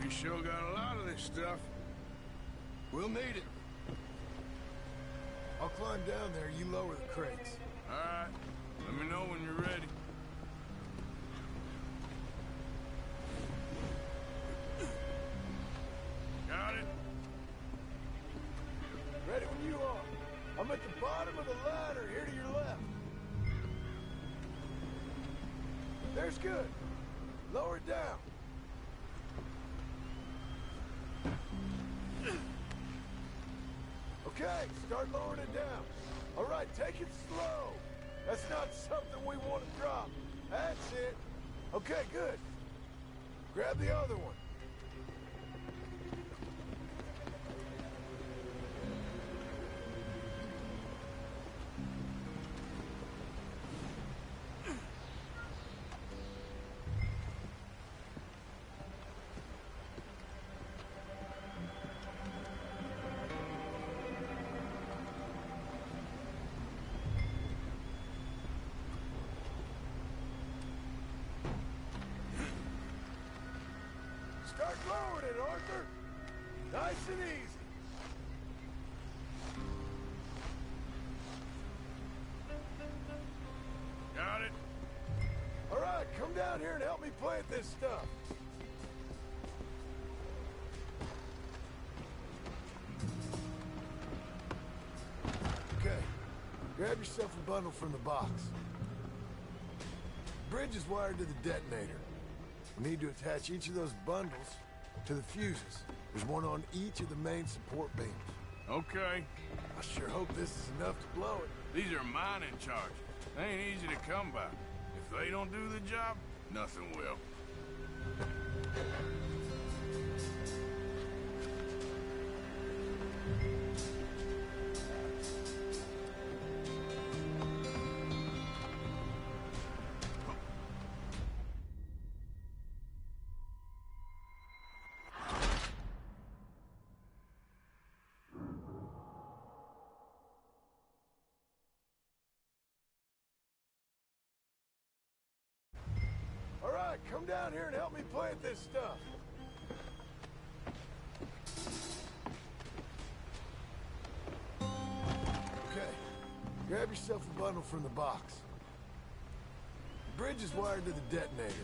We sure got a lot of this stuff. We'll need it. I'll climb down there, you lower the crates. All right. Let me know when you're ready. Got it? Ready when you are. I'm at the bottom of the ladder, here to your left. There's good. Lower it down. Okay, start lowering it down. All right, take it slow. That's not something we want to drop. That's it. Okay, good. Grab the other one. Start lowering it, Arthur. Nice and easy. Got it? All right, come down here and help me plant this stuff. Okay, grab yourself a bundle from the box. The bridge is wired to the detonator. We need to attach each of those bundles to the fuses. There's one on each of the main support beams. Okay. I sure hope this is enough to blow it. These are mining charges. They ain't easy to come by. If they don't do the job, nothing will. All right, come down here and help me plant this stuff. Grab yourself a bundle from the box. The bridge is wired to the detonator.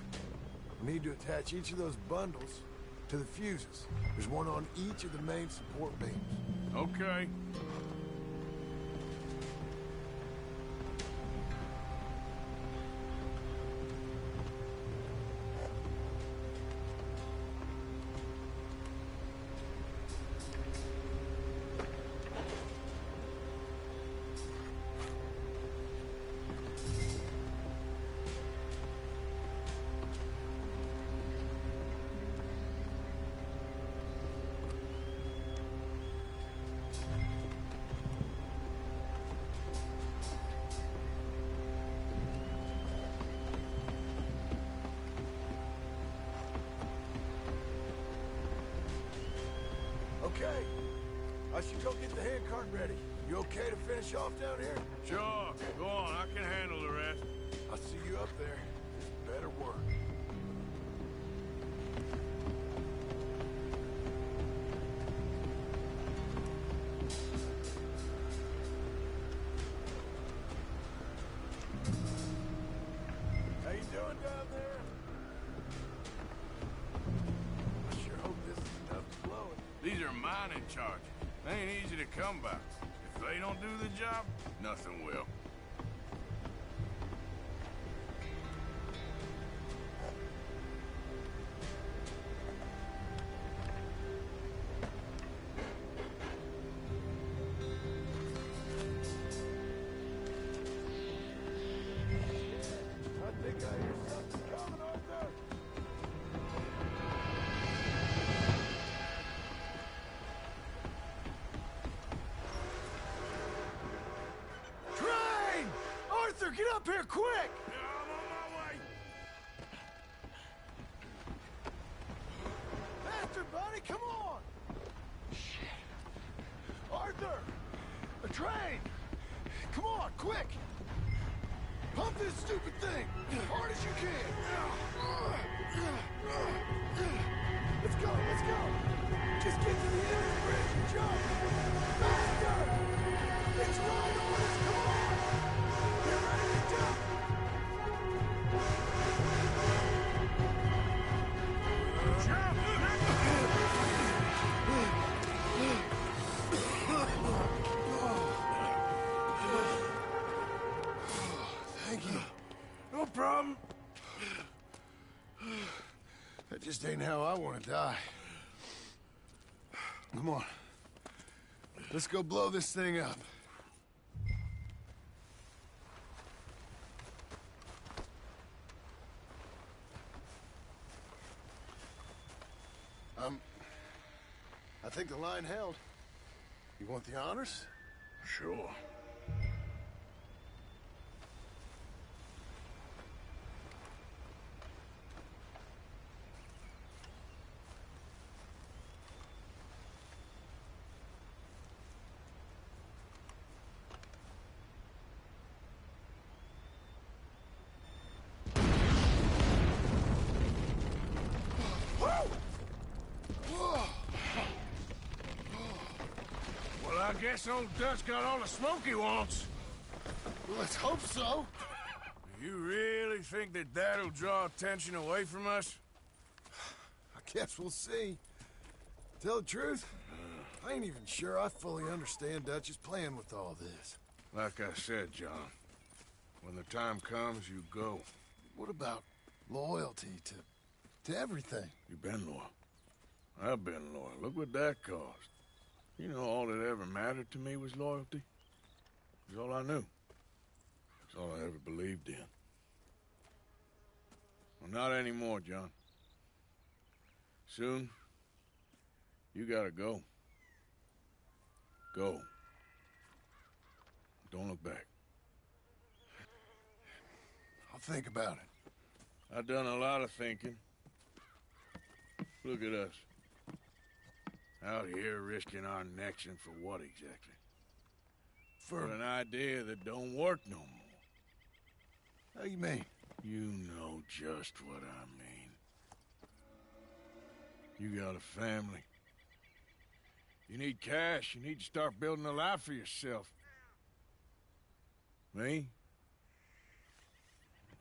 We need to attach each of those bundles to the fuses. There's one on each of the main support beams. Okay. Okay. I should go get the handcart ready. You okay to finish off down here? Sure. Go on. I can handle the rest. I'll see you up there. Better work. How you doing down there? I sure hope this is enough to blow it. These are mining charges. They ain't easy to come by. If they don't do the job, nothing will. I think I hear something coming, Arthur. Train! Arthur, get up here quick! I'm on my way. Faster, buddy, come on! Arthur! A train! Come on, quick! Pump this stupid thing! As hard as you can! Let's go, let's go! Just get to the end of the bridge and jump! Faster! It's right on us, come on! Get ready to jump! Thank you. No problem. That just ain't how I want to die. Come on. Let's go blow this thing up. I think the line held. You want the honors? Sure. Well, I guess old Dutch got all the smoke he wants. Well, let's hope so. You really think that that'll draw attention away from us? I guess we'll see. Tell the truth, I ain't even sure I fully understand Dutch's plan with all this. Like I said, John, when the time comes, you go. What about loyalty to everything? You've been loyal. I've been loyal. Look what that cost. You know, all that ever mattered to me was loyalty. It was all I knew. It's all I ever believed in. Well, not anymore, John. Soon, you gotta go. Go. Don't look back. I'll think about it. I've done a lot of thinking. Look at us. Out here risking our necks, and for what exactly? For an idea that don't work no more. How you mean? You know just what I mean. You got a family. You need cash. You need to start building a life for yourself. Me?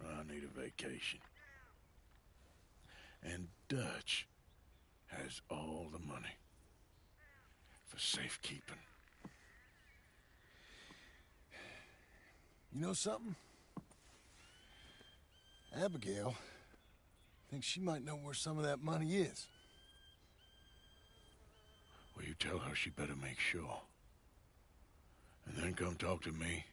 I need a vacation. And Dutch has all the money for safekeeping. You know something? Abigail thinks she might know where some of that money is. Well, you tell her she better make sure. And then come talk to me.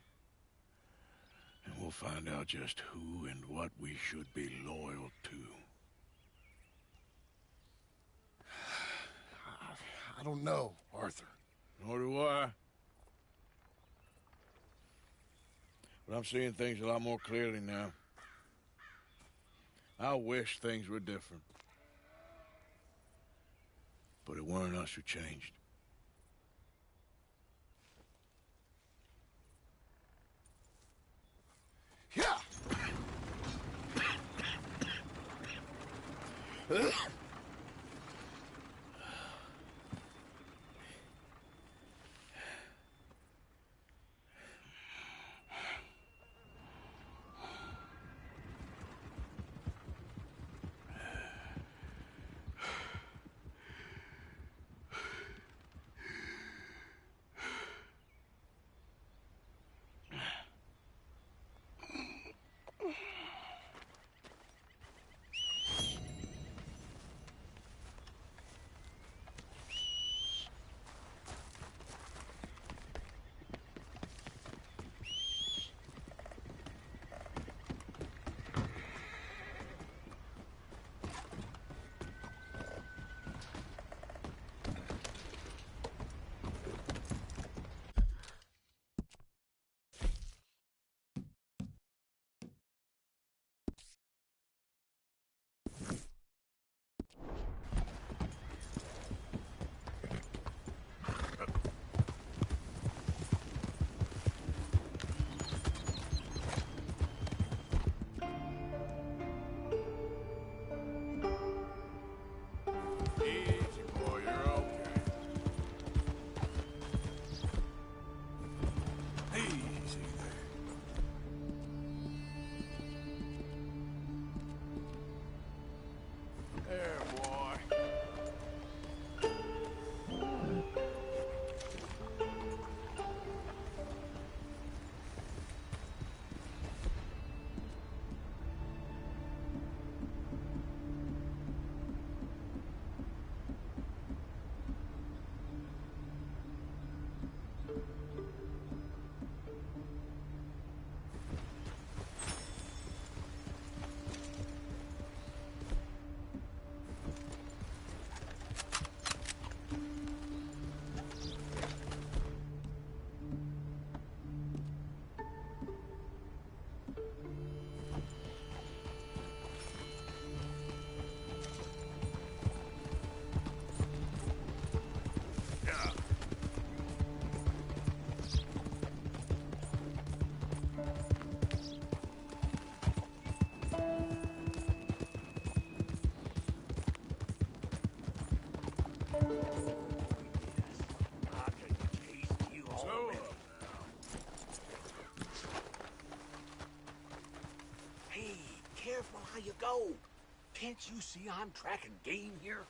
And we'll find out just who and what we should be loyal to. I don't know, Arthur. Nor do I. But I'm seeing things a lot more clearly now. I wish things were different. But it weren't us who changed. Yeah! Easy, boy, you're okay. Easy there. There, boy. Hey, careful how you go. Can't you see I'm tracking game here?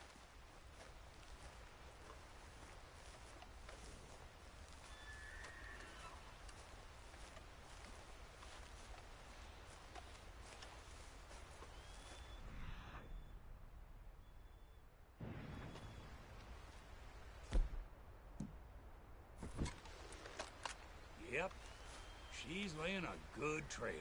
Yep, she's laying a good trail.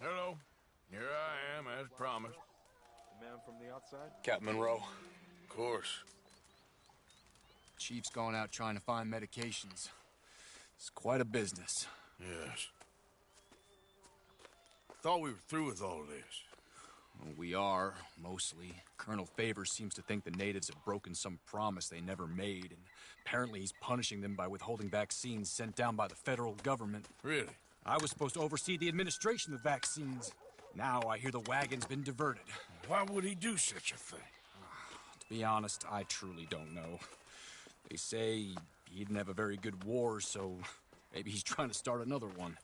Hello. Here I am, as promised. The man from the outside? Captain Monroe. Of course. Chief's gone out trying to find medications. It's quite a business. Yes. Thought we were through with all this. Well, we are, mostly. Colonel Favors seems to think the natives have broken some promise they never made, and apparently he's punishing them by withholding vaccines sent down by the federal government. Really? I was supposed to oversee the administration of vaccines. Now I hear the wagon's been diverted. Why would he do such a thing? To be honest, I truly don't know. They say he didn't have a very good war, so maybe he's trying to start another one.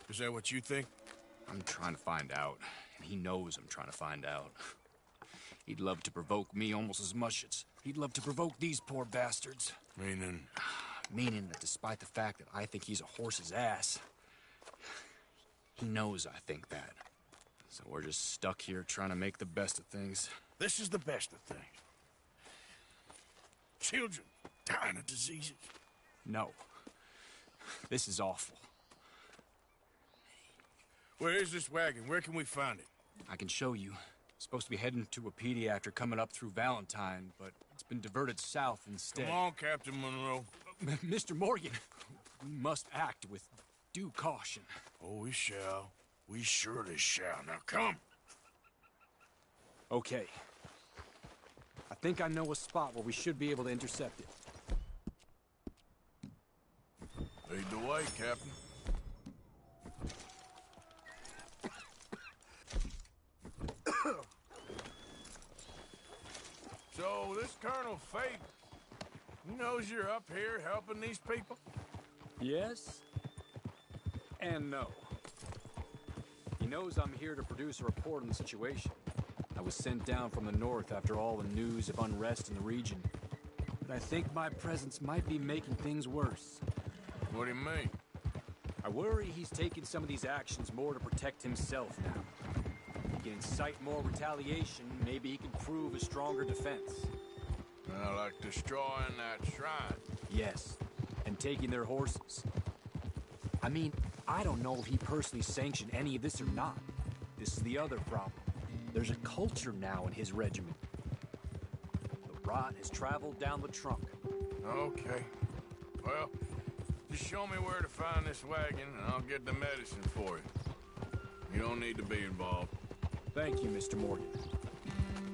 Is that what you think? I'm trying to find out, and he knows I'm trying to find out. He'd love to provoke me almost as much as he'd love to provoke these poor bastards. Meaning? Meaning that despite the fact that I think he's a horse's ass, he knows I think that. So we're just stuck here trying to make the best of things. This is the best of things. Children dying of diseases. No. This is awful. Where is this wagon? Where can we find it? I can show you. Supposed to be heading to a pediatric coming up through Valentine, but it's been diverted south instead. Come on, Captain Monroe. Mr. Morgan, we must act with due caution. Oh, we shall. We surely shall. Now come. Okay. I think I know a spot where we should be able to intercept it. Lead the way, Captain. So, this Colonel Fate, he knows you're up here helping these people? Yes and no. He knows I'm here to produce a report on the situation. I was sent down from the north after all the news of unrest in the region. But I think my presence might be making things worse. What do you mean? I worry he's taking some of these actions more to protect himself now. He can incite more retaliation, maybe he can prove a stronger defense. Like destroying that shrine? Yes, and taking their horses. I mean, I don't know if he personally sanctioned any of this or not. This is the other problem. There's a culture now in his regiment. The rot has traveled down the trunk. Okay. Well, just show me where to find this wagon, and I'll get the medicine for you. You don't need to be involved. Thank you, Mr. Morgan.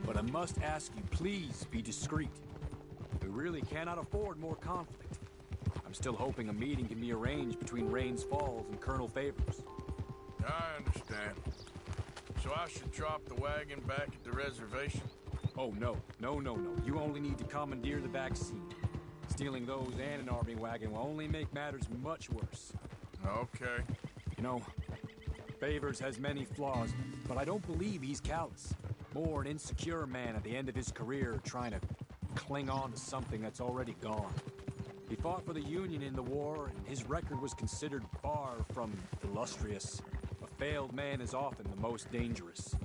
But I must ask you, please be discreet. We really cannot afford more conflict. I'm still hoping a meeting can be arranged between Rains Falls and Colonel Favors. I understand. So I should drop the wagon back at the reservation? Oh, no. No. You only need to commandeer the vaccine. Stealing those and an army wagon will only make matters much worse. Okay. You know, Favors has many flaws, but I don't believe he's callous. More an insecure man at the end of his career trying to cling on to something that's already gone. He fought for the Union in the war, and his record was considered far from illustrious. A failed man is often the most dangerous.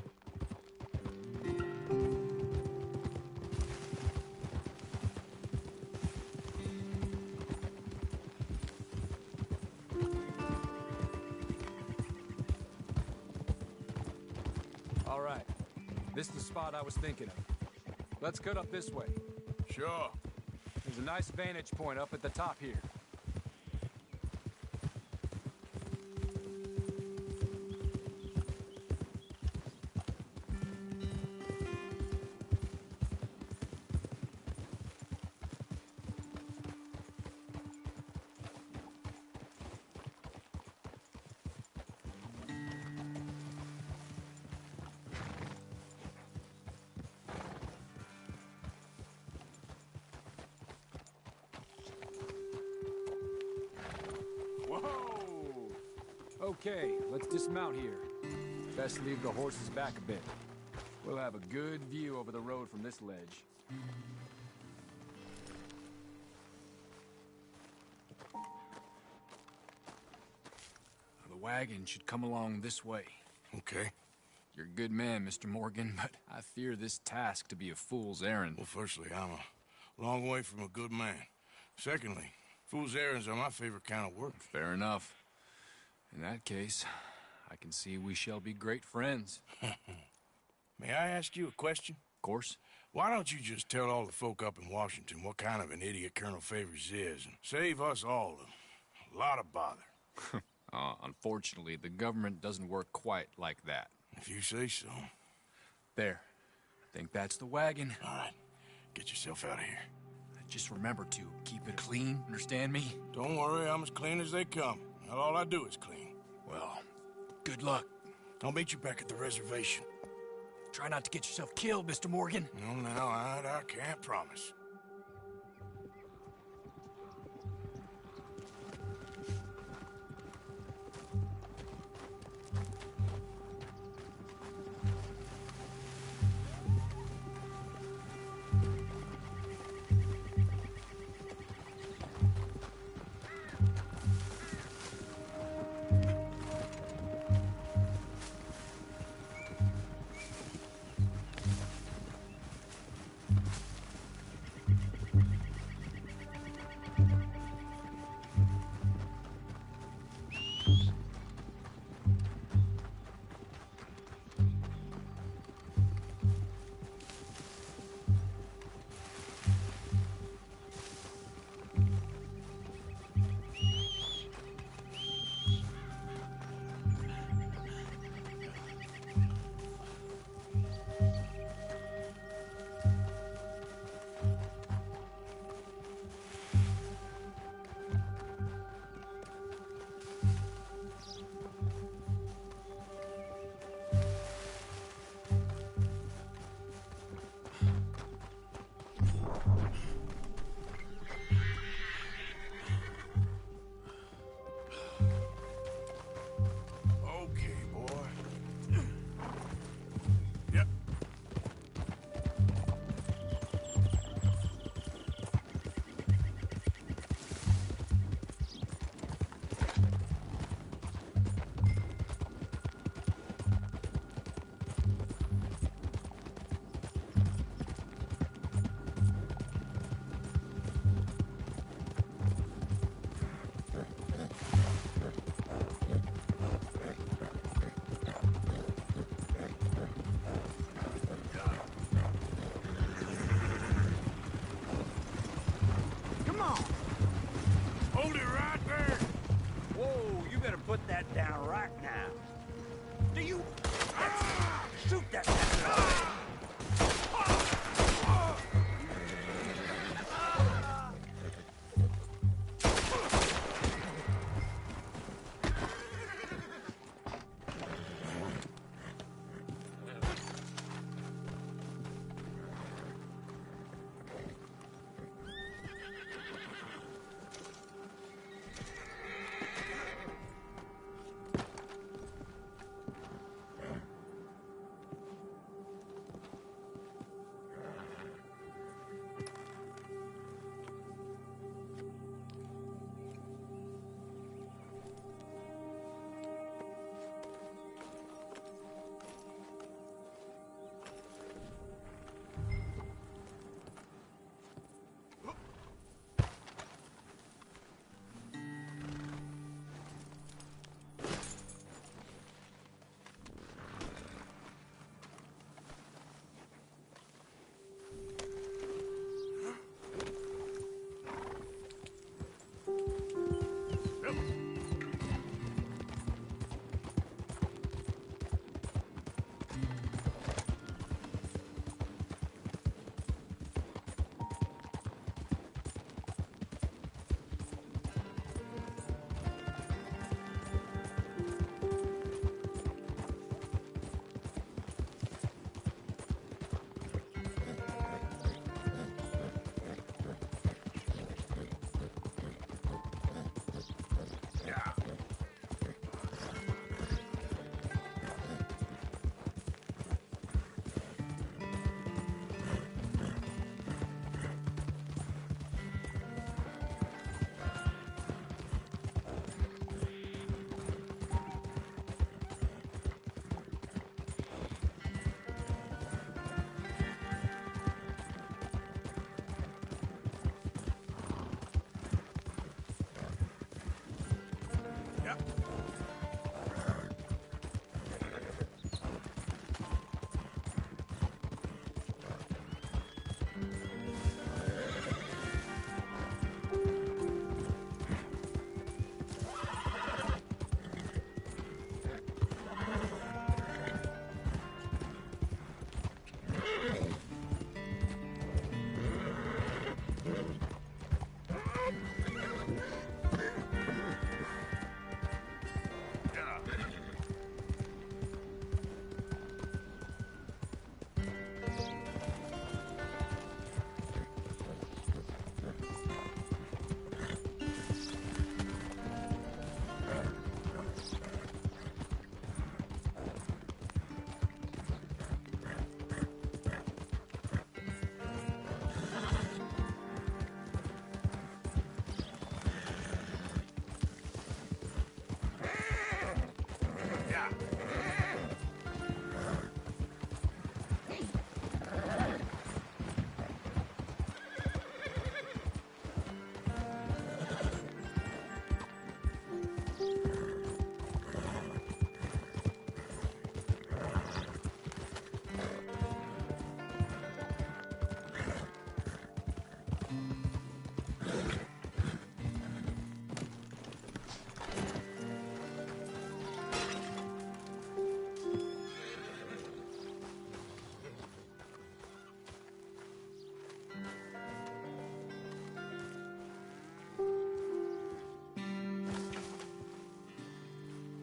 All right. This is the spot I was thinking of. Let's cut up this way. Sure. There's a nice vantage point up at the top here. Okay, let's dismount here. Best leave the horses back a bit. We'll have a good view over the road from this ledge. The wagon should come along this way. Okay. You're a good man, Mr. Morgan, but I fear this task to be a fool's errand. Well, firstly, I'm a long way from a good man. Secondly, fool's errands are my favorite kind of work. Fair enough. In that case, I can see we shall be great friends. May I ask you a question? Of course. Why don't you just tell all the folk up in Washington what kind of an idiot Colonel Favors is and save us all a lot of bother? Unfortunately, the government doesn't work quite like that. If you say so. There. I think that's the wagon. All right. Get yourself out of here. Just remember to keep it clean, understand me? Don't worry, I'm as clean as they come. Not all I do is clean. Well, good luck. I'll meet you back at the reservation. Try not to get yourself killed, Mr. Morgan. No, now, I can't promise.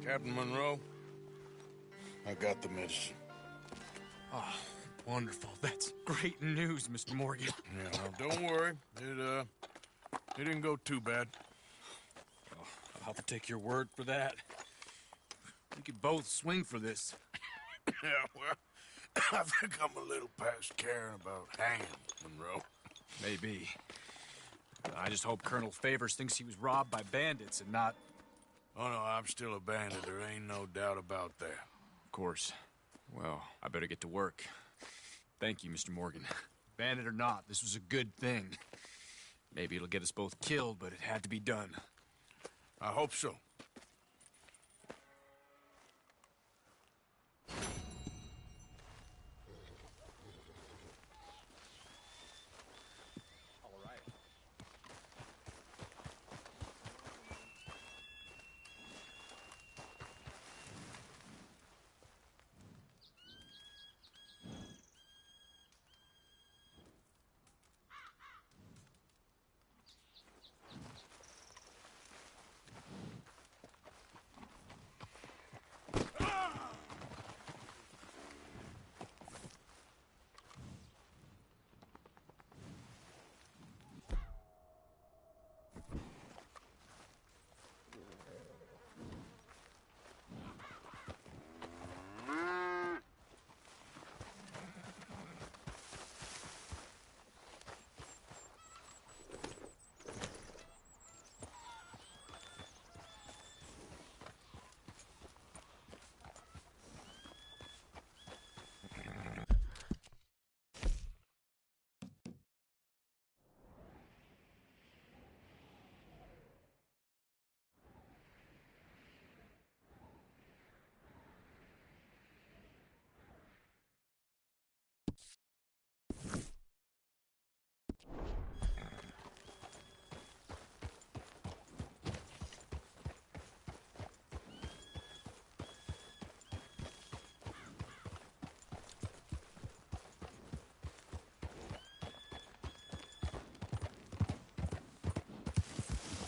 Captain Monroe, I got the medicine. Oh, wonderful. That's great news, Mr. Morgan. Yeah, well, don't worry. It didn't go too bad. Oh, I'll have to take your word for that. We could both swing for this. Yeah, well, I think I'm a little past caring about hanging, Monroe. Maybe. I just hope Colonel Favors thinks he was robbed by bandits and not... Oh, no, I'm still a bandit. There ain't no doubt about that. Of course. Well, I better get to work. Thank you, Mr. Morgan. Bandit or not, this was a good thing. Maybe it'll get us both killed, but it had to be done. I hope so.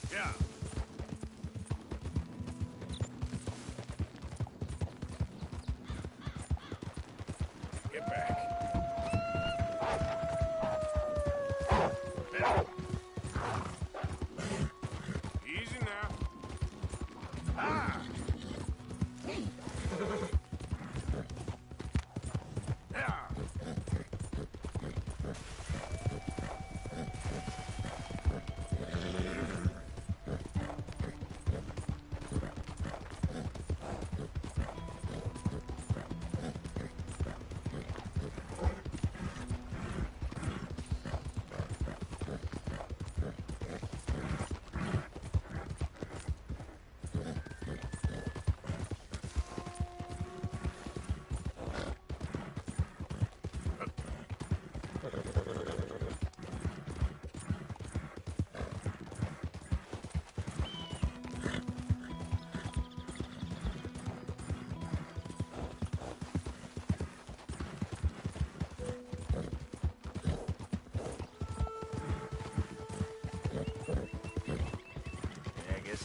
Yeah. Get back. Easy now. Ah! Yeah.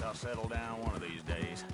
I'll settle down one of these days.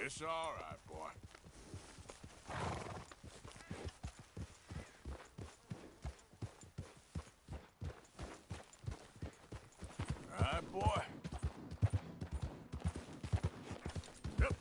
It's all right, boy. All right, boy. Yep.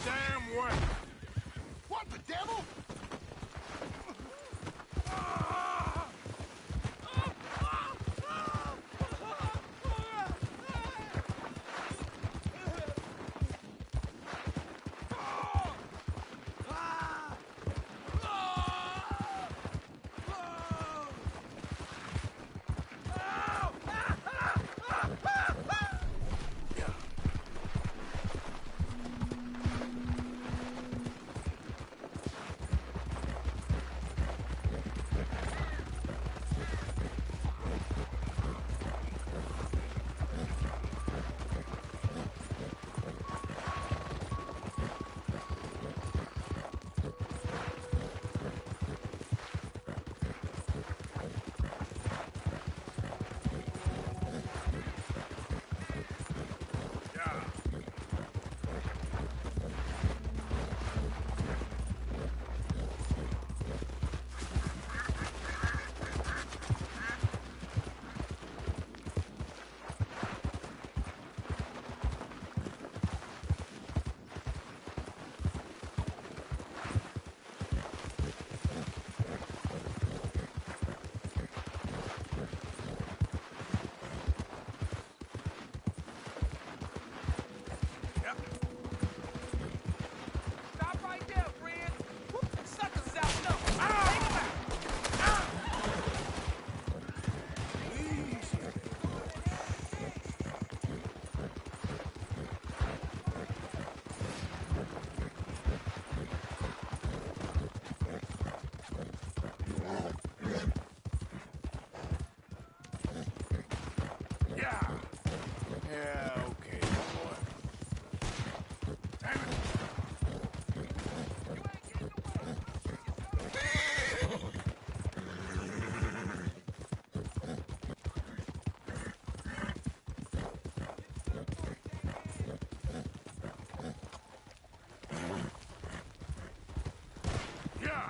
damn way! What the devil? Yeah, okay, boy. Damn it! Yeah!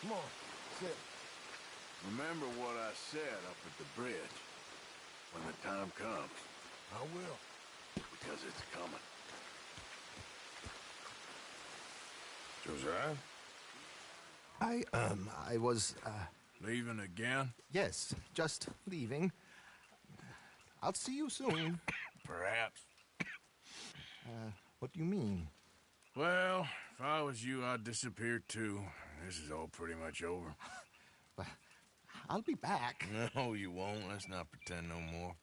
Come on, sit. Remember what I said up at the bridge. When the time comes. I will. Because it's coming. Josiah? I was, Leaving again? Yes, just leaving. I'll see you soon. Perhaps. What do you mean? Well, if I was you, I'd disappear too. This is all pretty much over. But I'll be back. No, you won't. Let's not pretend no more.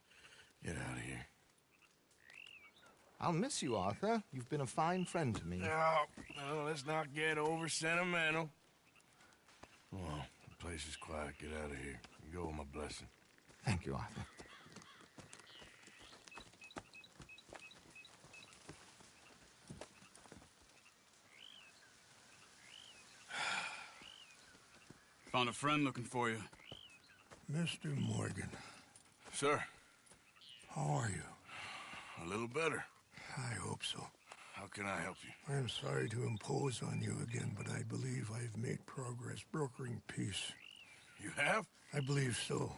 Get out of here. I'll miss you, Arthur. You've been a fine friend to me. No, well, let's not get over sentimental. Come on, the place is quiet. Get out of here. You go with my blessing. Thank you, Arthur. Found a friend looking for you. Mr. Morgan. Sir. How are you? A little better. I hope so. How can I help you? I'm sorry to impose on you again, but I believe I've made progress brokering peace. You have? I believe so.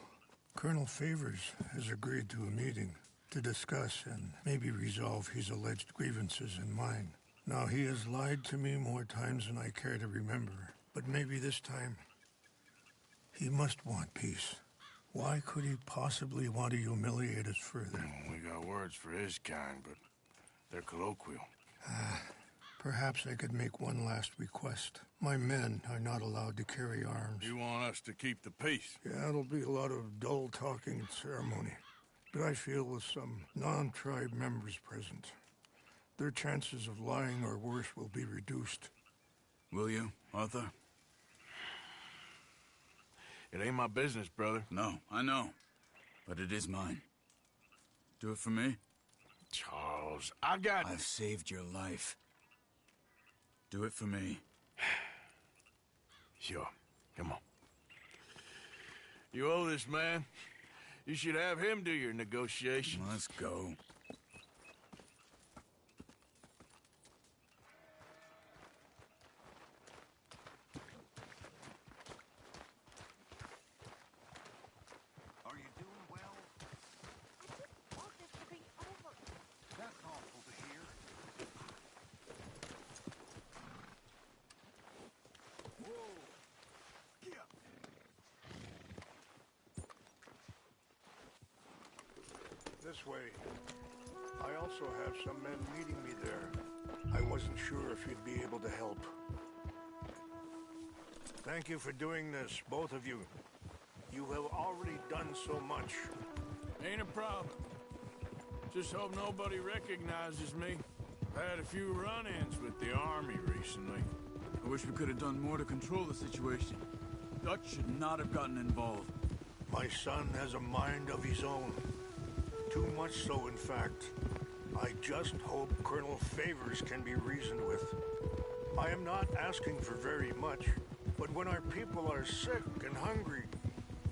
Colonel Favors has agreed to a meeting to discuss and maybe resolve his alleged grievances and mine. Now, he has lied to me more times than I care to remember, but maybe this time he must want peace. Why could he possibly want to humiliate us further? We got words for his kind, but they're colloquial. Perhaps I could make one last request. My men are not allowed to carry arms. You want us to keep the peace? Yeah, it'll be a lot of dull talking and ceremony. But I feel with some non-tribe members present, their chances of lying or worse will be reduced. Will you, Arthur? It ain't my business, brother. No, I know. But it is mine. Do it for me? Charles, I've saved your life. Do it for me. Sure. Come on. You owe this man. You should have him do your negotiations. Let's go. Are you doing well? I just want this to be over. That's awful to hear. Whoa! Yeah. This way. I also have some men meeting me there. I wasn't sure if you'd be able to help. Thank you for doing this, both of you. You have already done so much. Ain't a problem. Just hope nobody recognizes me. I've had a few run-ins with the army recently. I wish we could have done more to control the situation. Dutch should not have gotten involved. My son has a mind of his own. Too much so, in fact. I just hope Colonel Favors can be reasoned with. I am not asking for very much, but when our people are sick and hungry,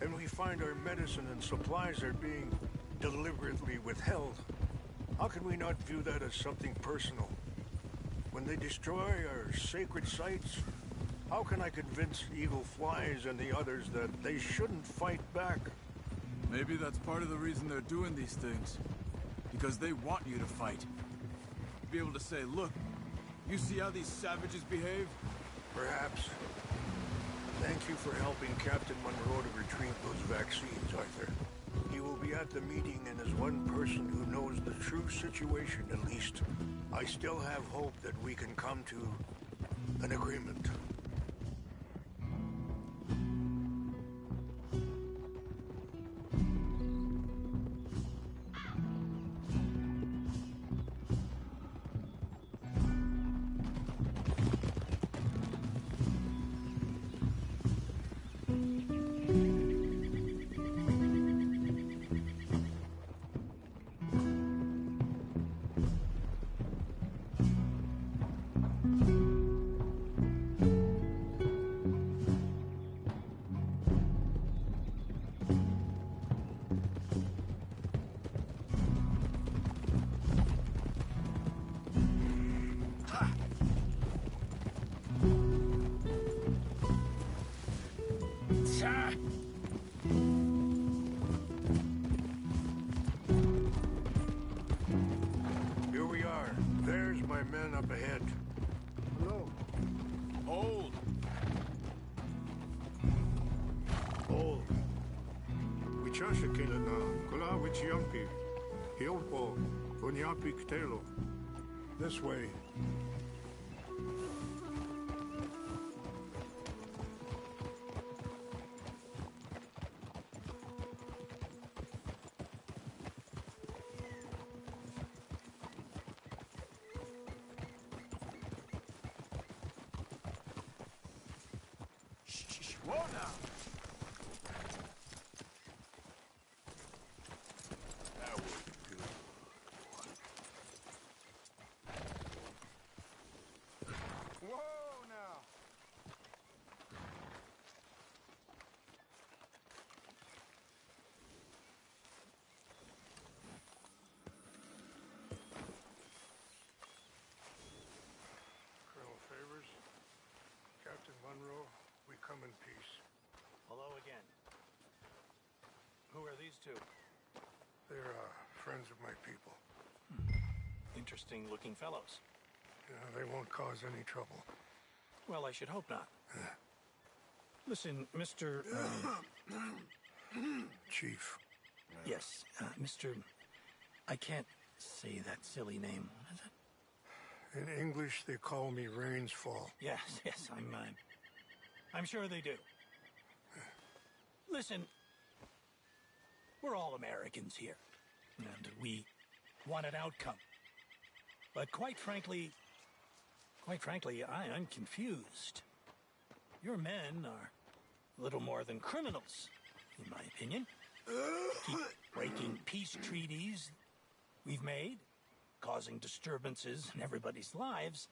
and we find our medicine and supplies are being deliberately withheld, how can we not view that as something personal? When they destroy our sacred sites, how can I convince Eagle Flies and the others that they shouldn't fight back? Maybe that's part of the reason they're doing these things. Because they want you to fight. Be able to say, look, you see how these savages behave? Perhaps. Thank you for helping Captain Monroe to retrieve those vaccines, Arthur. He will be at the meeting and is one person who knows the true situation, at least. I still have hope that we can come to an agreement. Here we are. There's my men up ahead. Hello. Hold! Hold. Wichashakila na kula wichiampi. Hilpo unyapi ktelo. This way. Whoa now! That was good. Whoa now! Colonel Favors, Captain Monroe, we come in peace. Hello again. Who are these two? They're friends of my people. Interesting looking fellows. They won't cause any trouble. Well, I should hope not. Listen, Mr. Chief. Yes, Mr. I can't say that silly name. What is it? In English, they call me Rainsfall. Yes, I'm sure they do. Listen, we're all Americans here, and we want an outcome. But quite frankly, I'm confused. Your men are a little more than criminals, in my opinion. Keep breaking peace treaties we've made, causing disturbances in everybody's lives.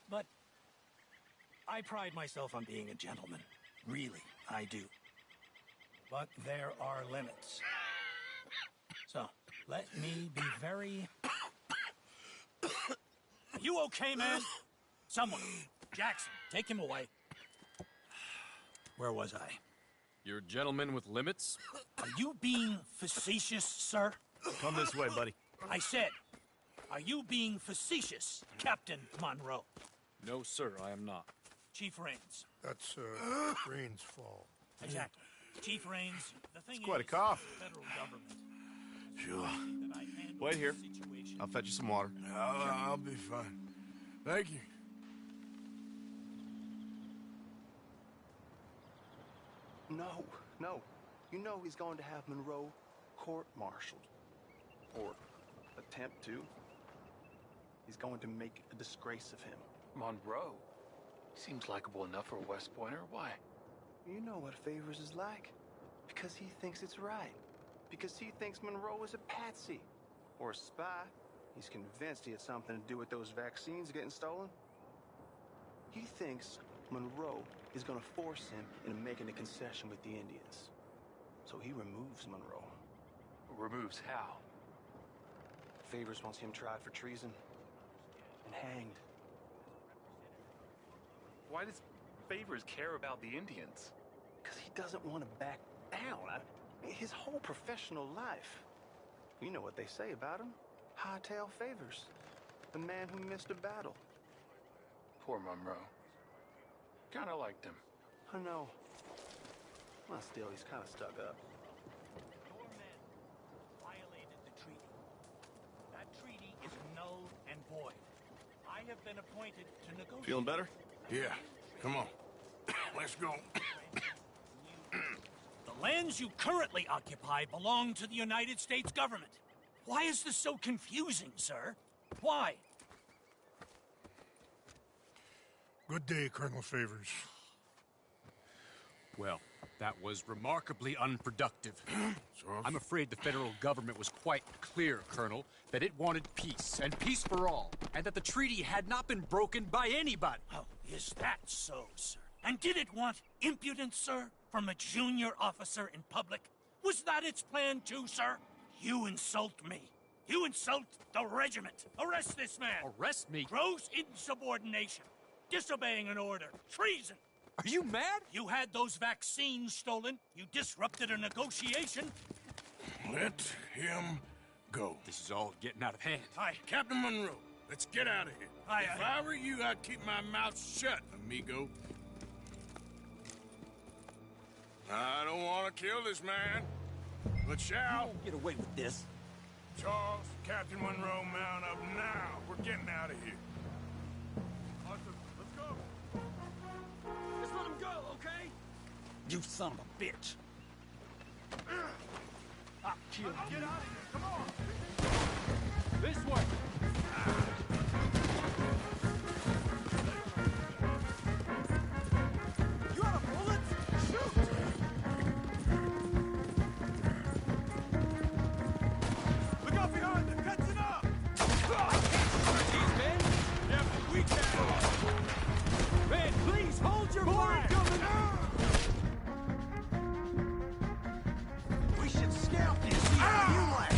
But I pride myself on being a gentleman. Really, I do. But there are limits. So, let me be very... Are you okay, man? Someone. Jackson, take him away. Where was I? You're a gentleman with limits? Are you being facetious, sir? Come this way, buddy. I said, are you being facetious, Captain Monroe? No, sir, I am not. Chief Rains. That's Rainsfall. Exactly. Chief Rains, the thing It's quite a is, cough. the federal government. Sure. That I handle Wait here. the situation. I'll fetch you some water. I'll be fine. Thank you. No. You know he's going to have Monroe court-martialed. Or attempt to. He's going to make a disgrace of him. Monroe? Seems likable enough for a West Pointer. Why? You know what Favors is like. Because he thinks it's right. Because he thinks Monroe is a patsy. Or a spy. He's convinced he had something to do with those vaccines getting stolen. He thinks Monroe is gonna force him into making a concession with the Indians. So he removes Monroe. Removes how? Favors wants him tried for treason and hanged. Why does Favors care about the Indians? Because he doesn't want to back down. His whole professional life. You know what they say about him. Hightail Favors. The man who missed a battle. Poor Monroe. Kinda liked him. I know. Well, still, he's kind of stuck up. Your men violated the treaty. That treaty is null and void. I have been appointed to negotiate. Feeling better? Yeah. Come on. Let's go. The lands you currently occupy belong to the United States government. Why is this so confusing, sir? Why? Good day, Colonel Favors. Well, that was remarkably unproductive. I'm afraid the federal government was quite clear, Colonel, that it wanted peace, and peace for all, and that the treaty had not been broken by anybody. Oh, is that so, sir? And did it want impudence, sir, from a junior officer in public? Was that its plan too, sir? You insult me. You insult the regiment. Arrest this man. Arrest me? Gross insubordination. Disobeying an order. Treason. Are you mad? You had those vaccines stolen. You disrupted a negotiation. Let him go. This is all getting out of hand. Aye. Captain Monroe, let's get out of here. Aye, if I were you, I'd keep my mouth shut, amigo. I don't want to kill this man, but shall. Get away with this. Charles, Captain Monroe, mount up now. We're getting out of here. Arthur, let's go. Just let him go, okay? You son of a bitch. I'll kill you. Get out of here. Come on. This way. You out of bullets? Shoot! Look out behind them. Catch it up. These men? Yeah, but we can. Man, please hold your fire. We should scout this. See how you like.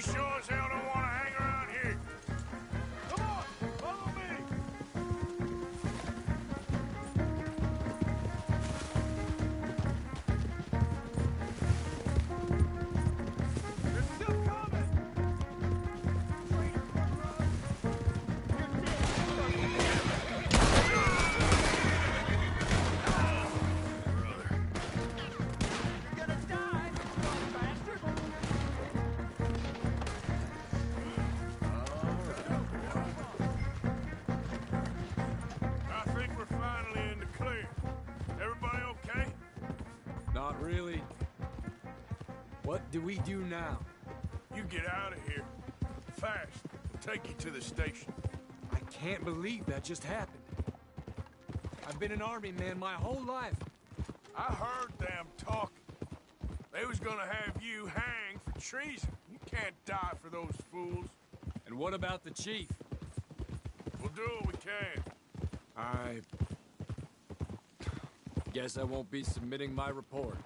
sure as hell don't want to hang around here. Come on, follow me. They're still coming. You're gonna die, bastard! I think we're finally in the clear. Everybody okay? Not really. What do we do now? You get out of here. Fast. We'll take you to the station. I can't believe that just happened. I've been an army man my whole life. I heard them talking. They was gonna have you hanged for treason. You can't die for those fools. And what about the chief? We'll do what we can. I guess I won't be submitting my report.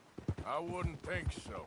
I wouldn't think so.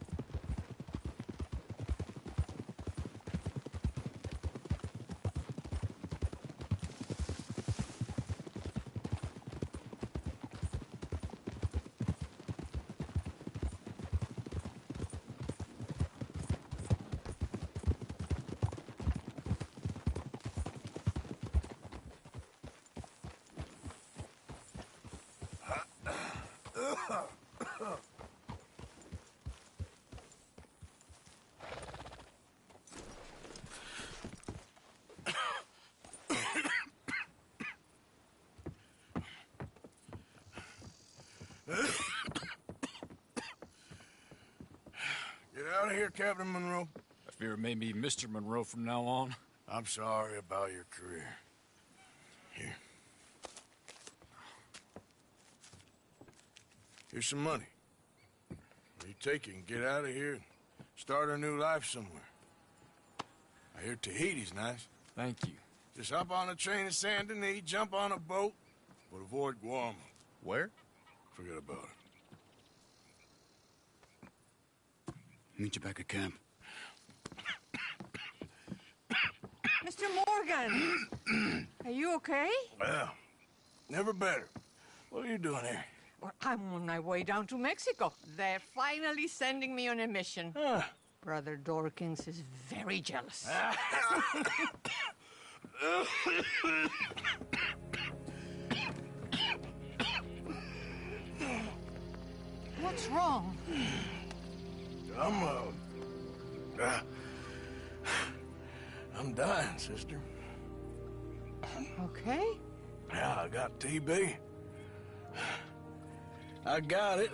Get out of here, Captain Monroe. I fear it may be Mr. Monroe from now on. I'm sorry about your career. Here. Here's some money. You take it and get out of here and start a new life somewhere. I hear Tahiti's nice. Thank you. Just hop on a train to Saint Denis, jump on a boat, but avoid Guam. Where? Forget about it. Meet you back at camp. Mr. Morgan! Are you okay? Well, never better. What are you doing here? Well, I'm on my way down to Mexico. They're finally sending me on a mission. Brother Dorkins is very jealous. What's wrong? I'm dying, sister. Okay? Yeah, I got TB. I got it.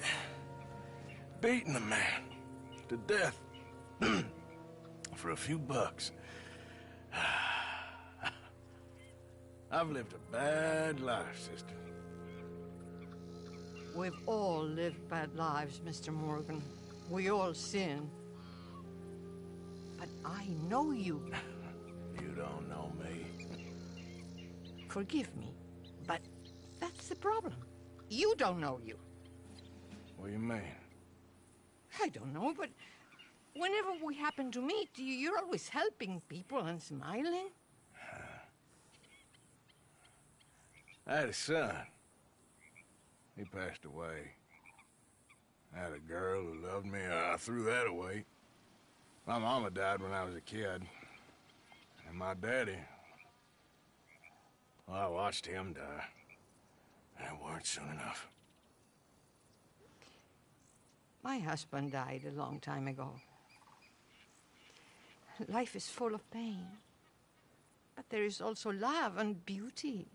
Beating a man to death for a few bucks. I've lived a bad life, sister. We've all lived bad lives, Mr. Morgan. We all sin. But I know you. You don't know me. Forgive me, but that's the problem. You don't know you. What do you mean? I don't know, but whenever we happen to meet, you're always helping people and smiling. I had a son. He passed away. I had a girl who loved me. I threw that away. My mama died when I was a kid. And my daddy, well, I watched him die. And it weren't soon enough. My husband died a long time ago. Life is full of pain. But there is also love and beauty.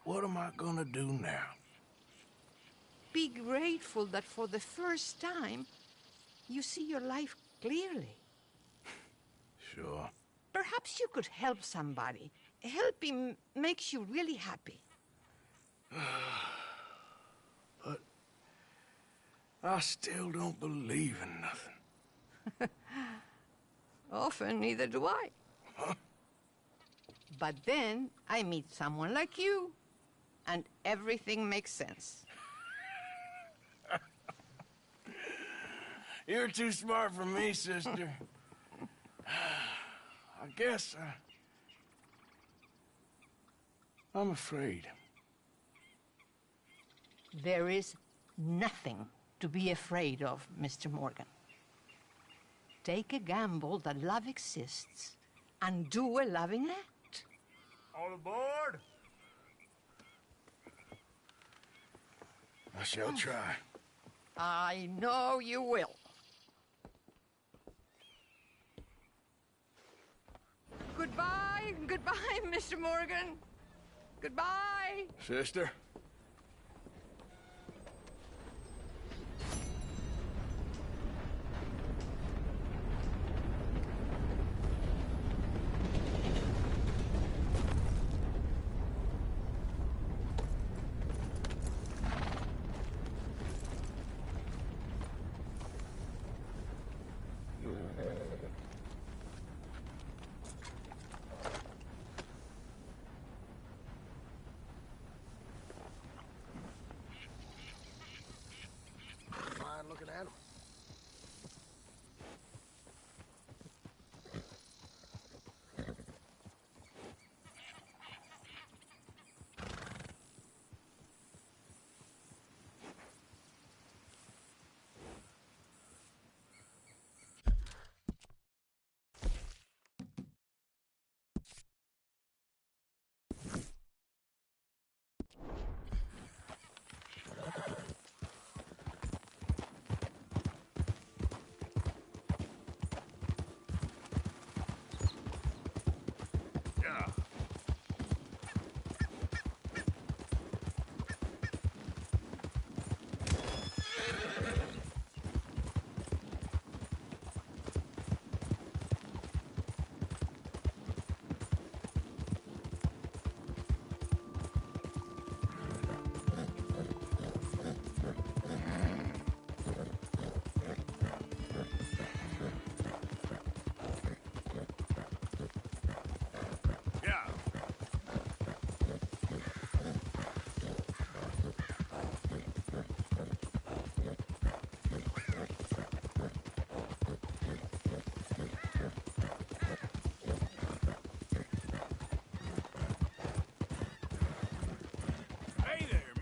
What am I gonna do now? Be grateful that for the first time, you see your life clearly. Sure. Perhaps you could help somebody. Helping makes you really happy. But I still don't believe in nothing. Often, neither do I. Huh? But then I meet someone like you, and everything makes sense. You're too smart for me, sister. I guess I'm afraid. There is nothing to be afraid of, Mr. Morgan. Take a gamble that love exists and do a loving act. All aboard! I shall try. I know you will. Goodbye, goodbye, Mr. Morgan. Goodbye. Sister? Looking at him.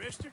Mister?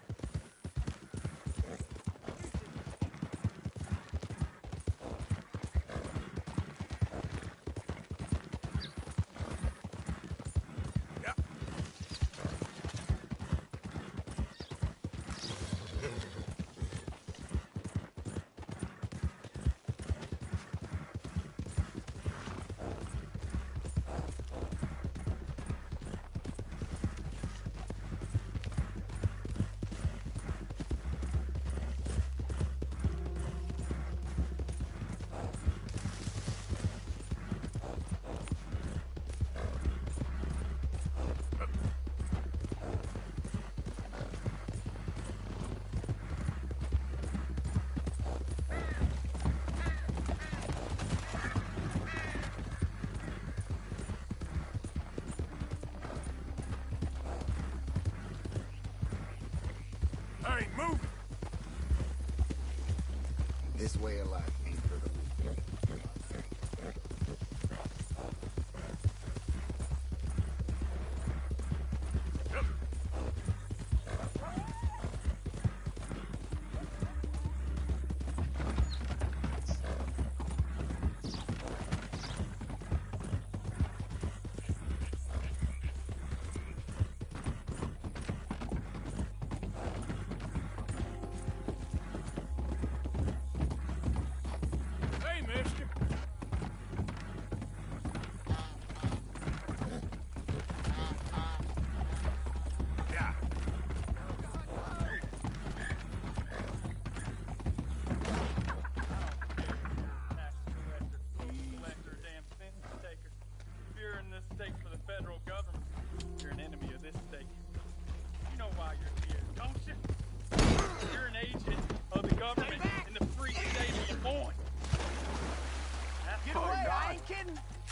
I ain't moving. This way of life ain't for the weak.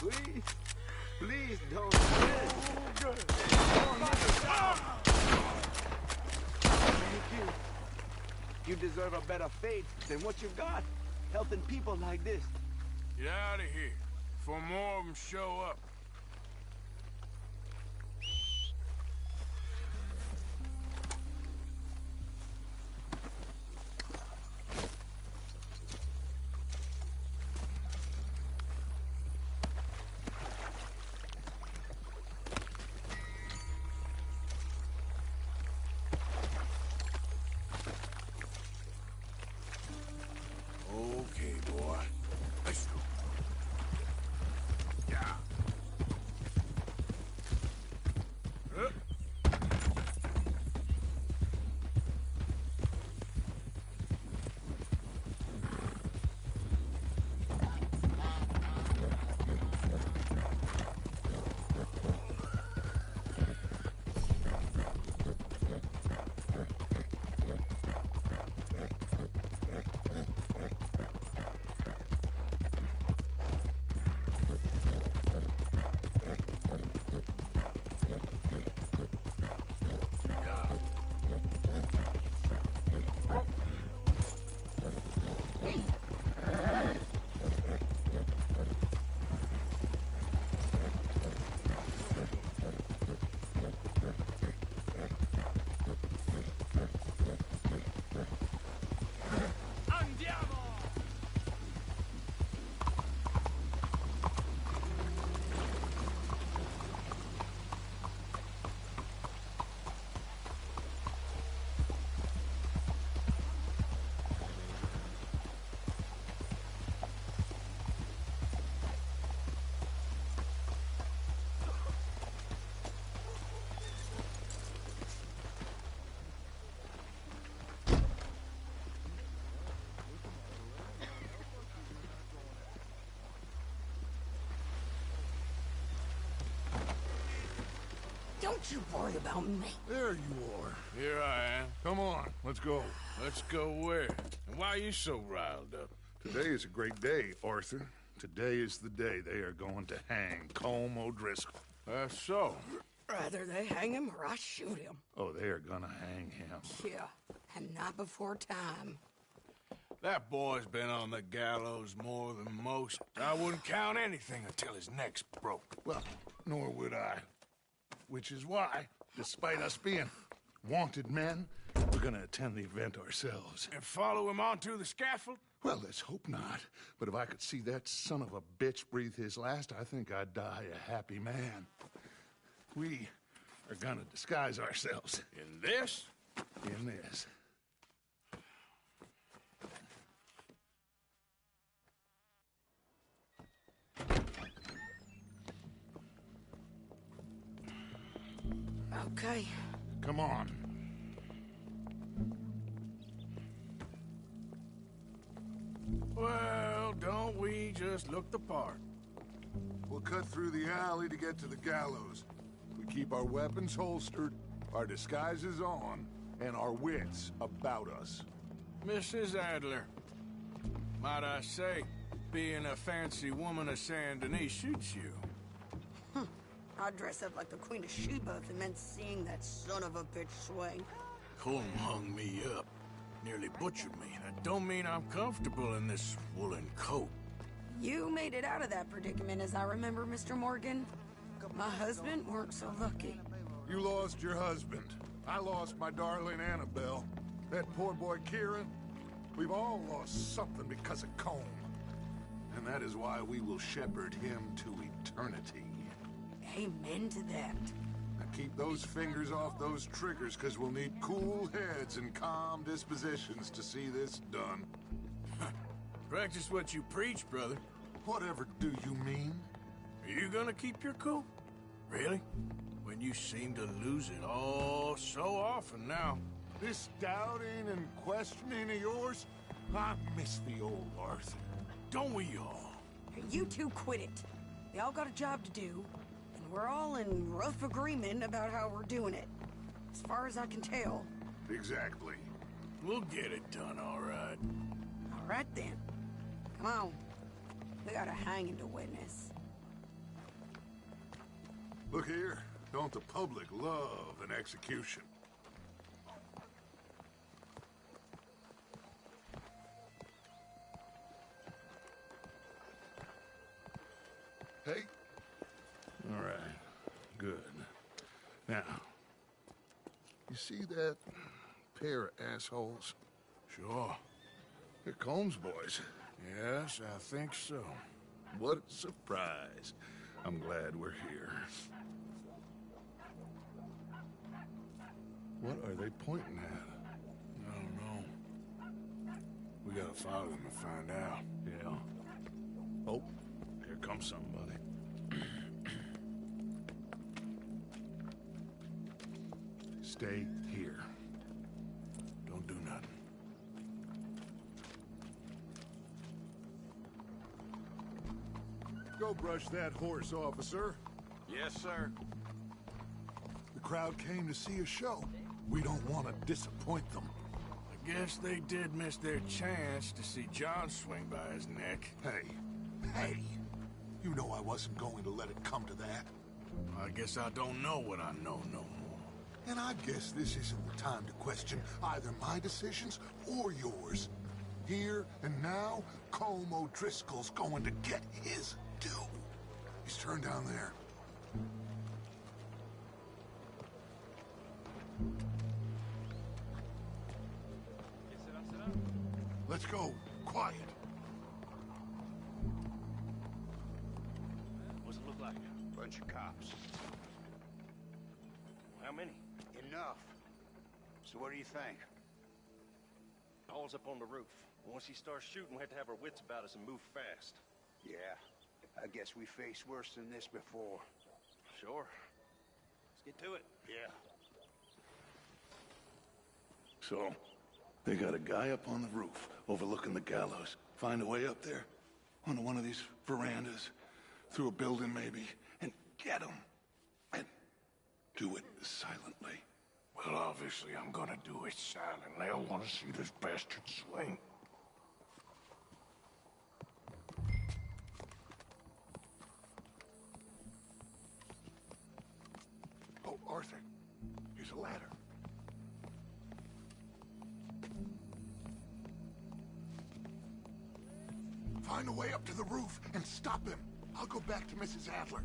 Please, please don't do it. Good. Thank you. You deserve a better fate than what you got. helping people like this. Get out of here before more of them show up. Okay, boy. Let's go. Yeah. Don't you worry about me. There you are. Here I am. Come on, let's go. Let's go where? And why are you so riled up? Today is a great day, Arthur. Today is the day they are going to hang Colm O'Driscoll. That's so. Rather they hang him or I shoot him. Oh, they are gonna hang him. Yeah, and not before time. That boy's been on the gallows more than most. I wouldn't count anything until his neck's broke. Well, nor would I. Which is why, despite us being wanted men, we're gonna attend the event ourselves. And follow him onto the scaffold? Well, let's hope not. But if I could see that son of a bitch breathe his last, I think I'd die a happy man. We are gonna disguise ourselves. In this? In this. Okay. Come on. Well, don't we just look the part? We'll cut through the alley to get to the gallows. We keep our weapons holstered, our disguises on, and our wits about us. Mrs. Adler, might I say, being a fancy woman of Saint Denis suits you. I'd dress up like the Queen of Sheba if it meant seeing that son of a bitch swing. Colm hung me up. Nearly butchered me. That don't mean I'm comfortable in this woolen coat. You made it out of that predicament, as I remember, Mr. Morgan. My husband weren't so lucky. You lost your husband. I lost my darling Annabelle. That poor boy Kieran. We've all lost something because of Colm. And that is why we will shepherd him to eternity. Amen to that. Now keep those fingers off those triggers, because we'll need cool heads and calm dispositions to see this done. Practice what you preach, brother. Whatever do you mean? Are you gonna keep your cool? Really? When you seem to lose it all so often now. This doubting and questioning of yours, I miss the old Arthur. Don't we all? Hey, you two quit it. We all got a job to do, and we're all in rough agreement about how we're doing it. As far as I can tell. Exactly. We'll get it done, all right. All right, then. Come on. We got a hanging to witness. Look here. Don't the public love an execution? Hey. All right. Good. Now, you see that pair of assholes? Sure. They're Combs boys. Yes, I think so. What a surprise. I'm glad we're here. What are they pointing at? I don't know. We gotta follow them and find out. Yeah. Oh, here comes somebody. Stay here. Don't do nothing. Go brush that horse, officer. Yes, sir. The crowd came to see a show. We don't want to disappoint them. I guess they did miss their chance to see John swing by his neck. Hey, you know I wasn't going to let it come to that. I guess I don't know what I know no more. And I guess this isn't the time to question either my decisions or yours. Here and now, Colm O'Driscoll's going to get his due. He's turned down there. Let's go. Quiet. What's it look like? Bunch of cops. How many? Enough. So what do you think? Paul's up on the roof. Once he starts shooting, we have to have our wits about us and move fast. Yeah. I guess we faced worse than this before. Sure. Let's get to it. Yeah. So, they got a guy up on the roof overlooking the gallows. Find a way up there, onto one of these verandas, through a building maybe, and get him. And do it silently. Well, obviously I'm gonna do it silently. I want to see this bastard swing. Oh, Arthur, here's a ladder. Find a way up to the roof and stop him. I'll go back to Mrs. Adler.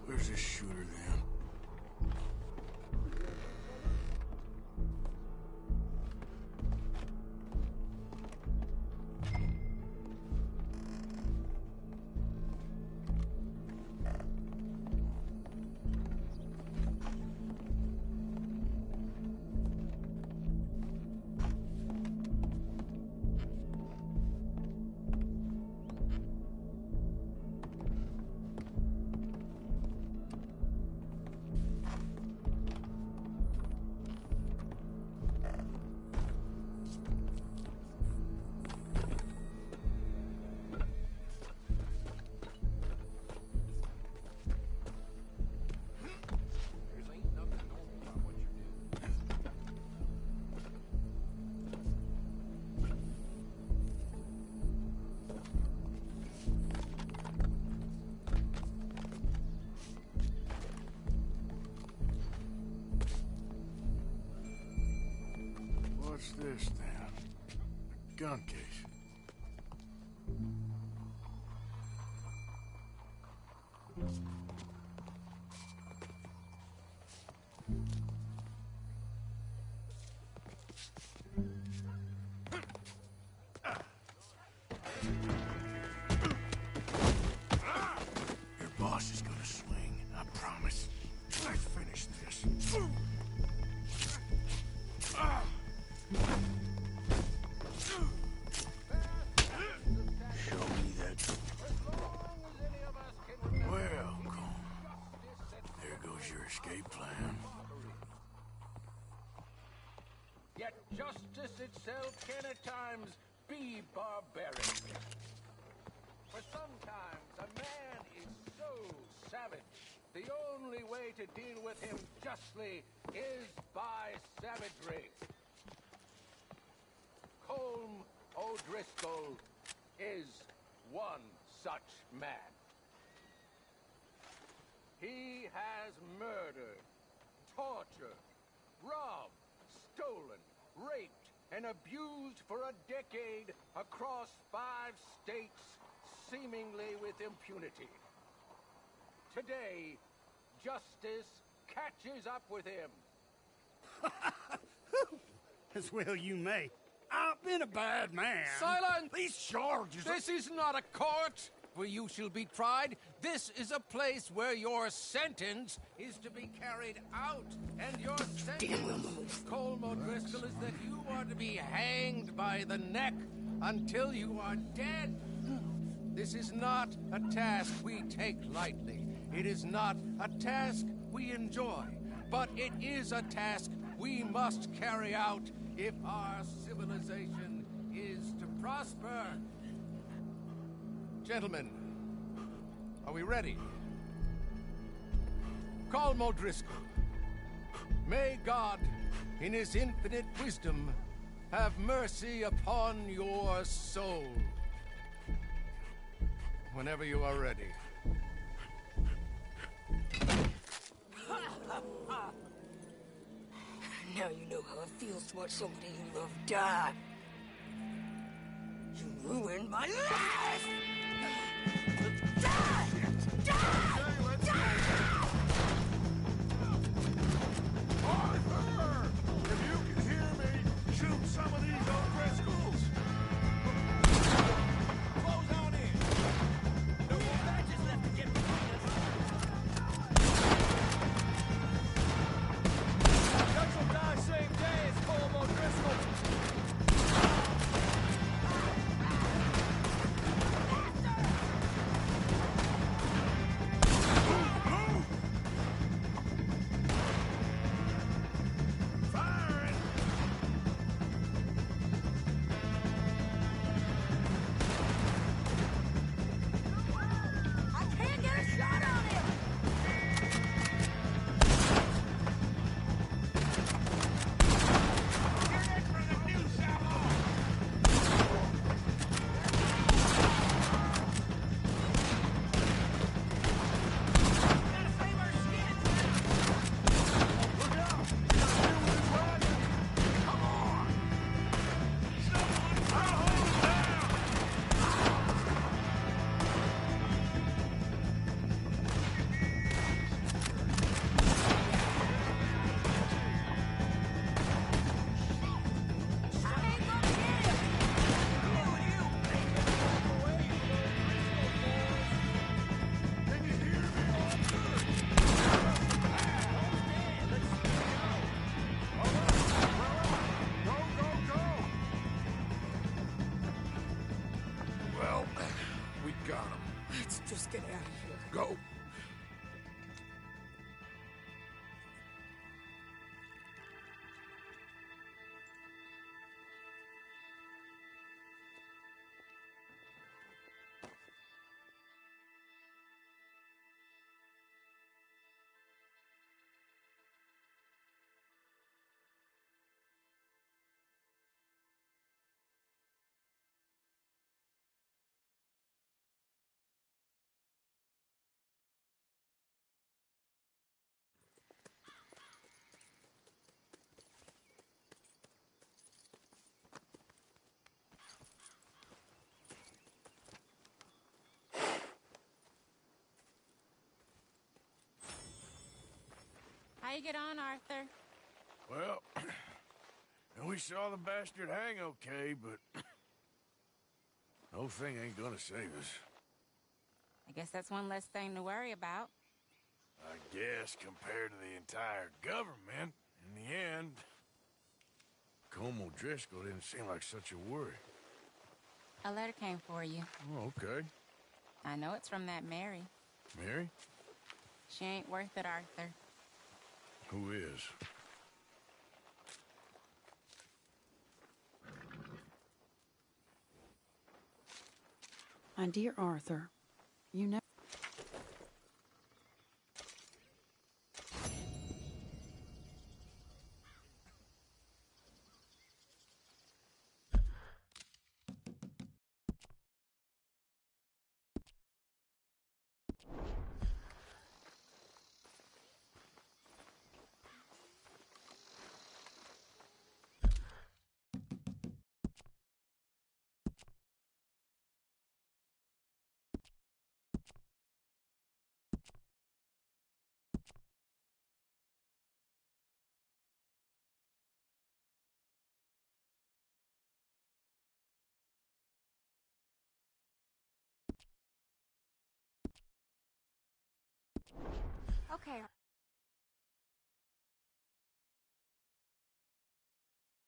Where's this shooter then? What's this then? A gun case. Your boss is gonna swing, I promise. Let's finish this. Show me that. Well, there goes your escape plan. Yet justice itself can at times be barbaric. For sometimes a man is so savage, the only way to deal with him justly is by savagery. Colm O'Driscoll is one such man. He has murdered, tortured, robbed, stolen, raped, and abused for a decade across 5 states, seemingly with impunity. Today, justice catches up with him. As well you may. I've been a bad man. Silence! These charges... This is not a court where you shall be tried. This is a place where your sentence is to be carried out. And your sentence, Colm O'Driscoll, is that you are to be hanged by the neck until you are dead. This is not a task we take lightly. It is not a task we enjoy. But it is a task we must carry out if our civilization is to prosper. Gentlemen, are we ready? Colm O'Driscoll, may God, in his infinite wisdom, have mercy upon your soul. Whenever you are ready. Now you know how it feels to watch somebody you love die. You ruined my life! Die! Die! Arthur! If you can hear me, shoot some of these O'Driscolls! Close on in! No more badges left to get between us! Guns will die same day as Colm O'Driscoll! How you get on, Arthur? Well, we saw the bastard hang okay, but the whole thing ain't gonna save us. I guess that's one less thing to worry about. I guess compared to the entire government, in the end, Colm O'Driscoll didn't seem like such a worry. A letter came for you. Oh, okay. I know it's from that Mary. Mary? She ain't worth it, Arthur. Who is? My dear Arthur, you never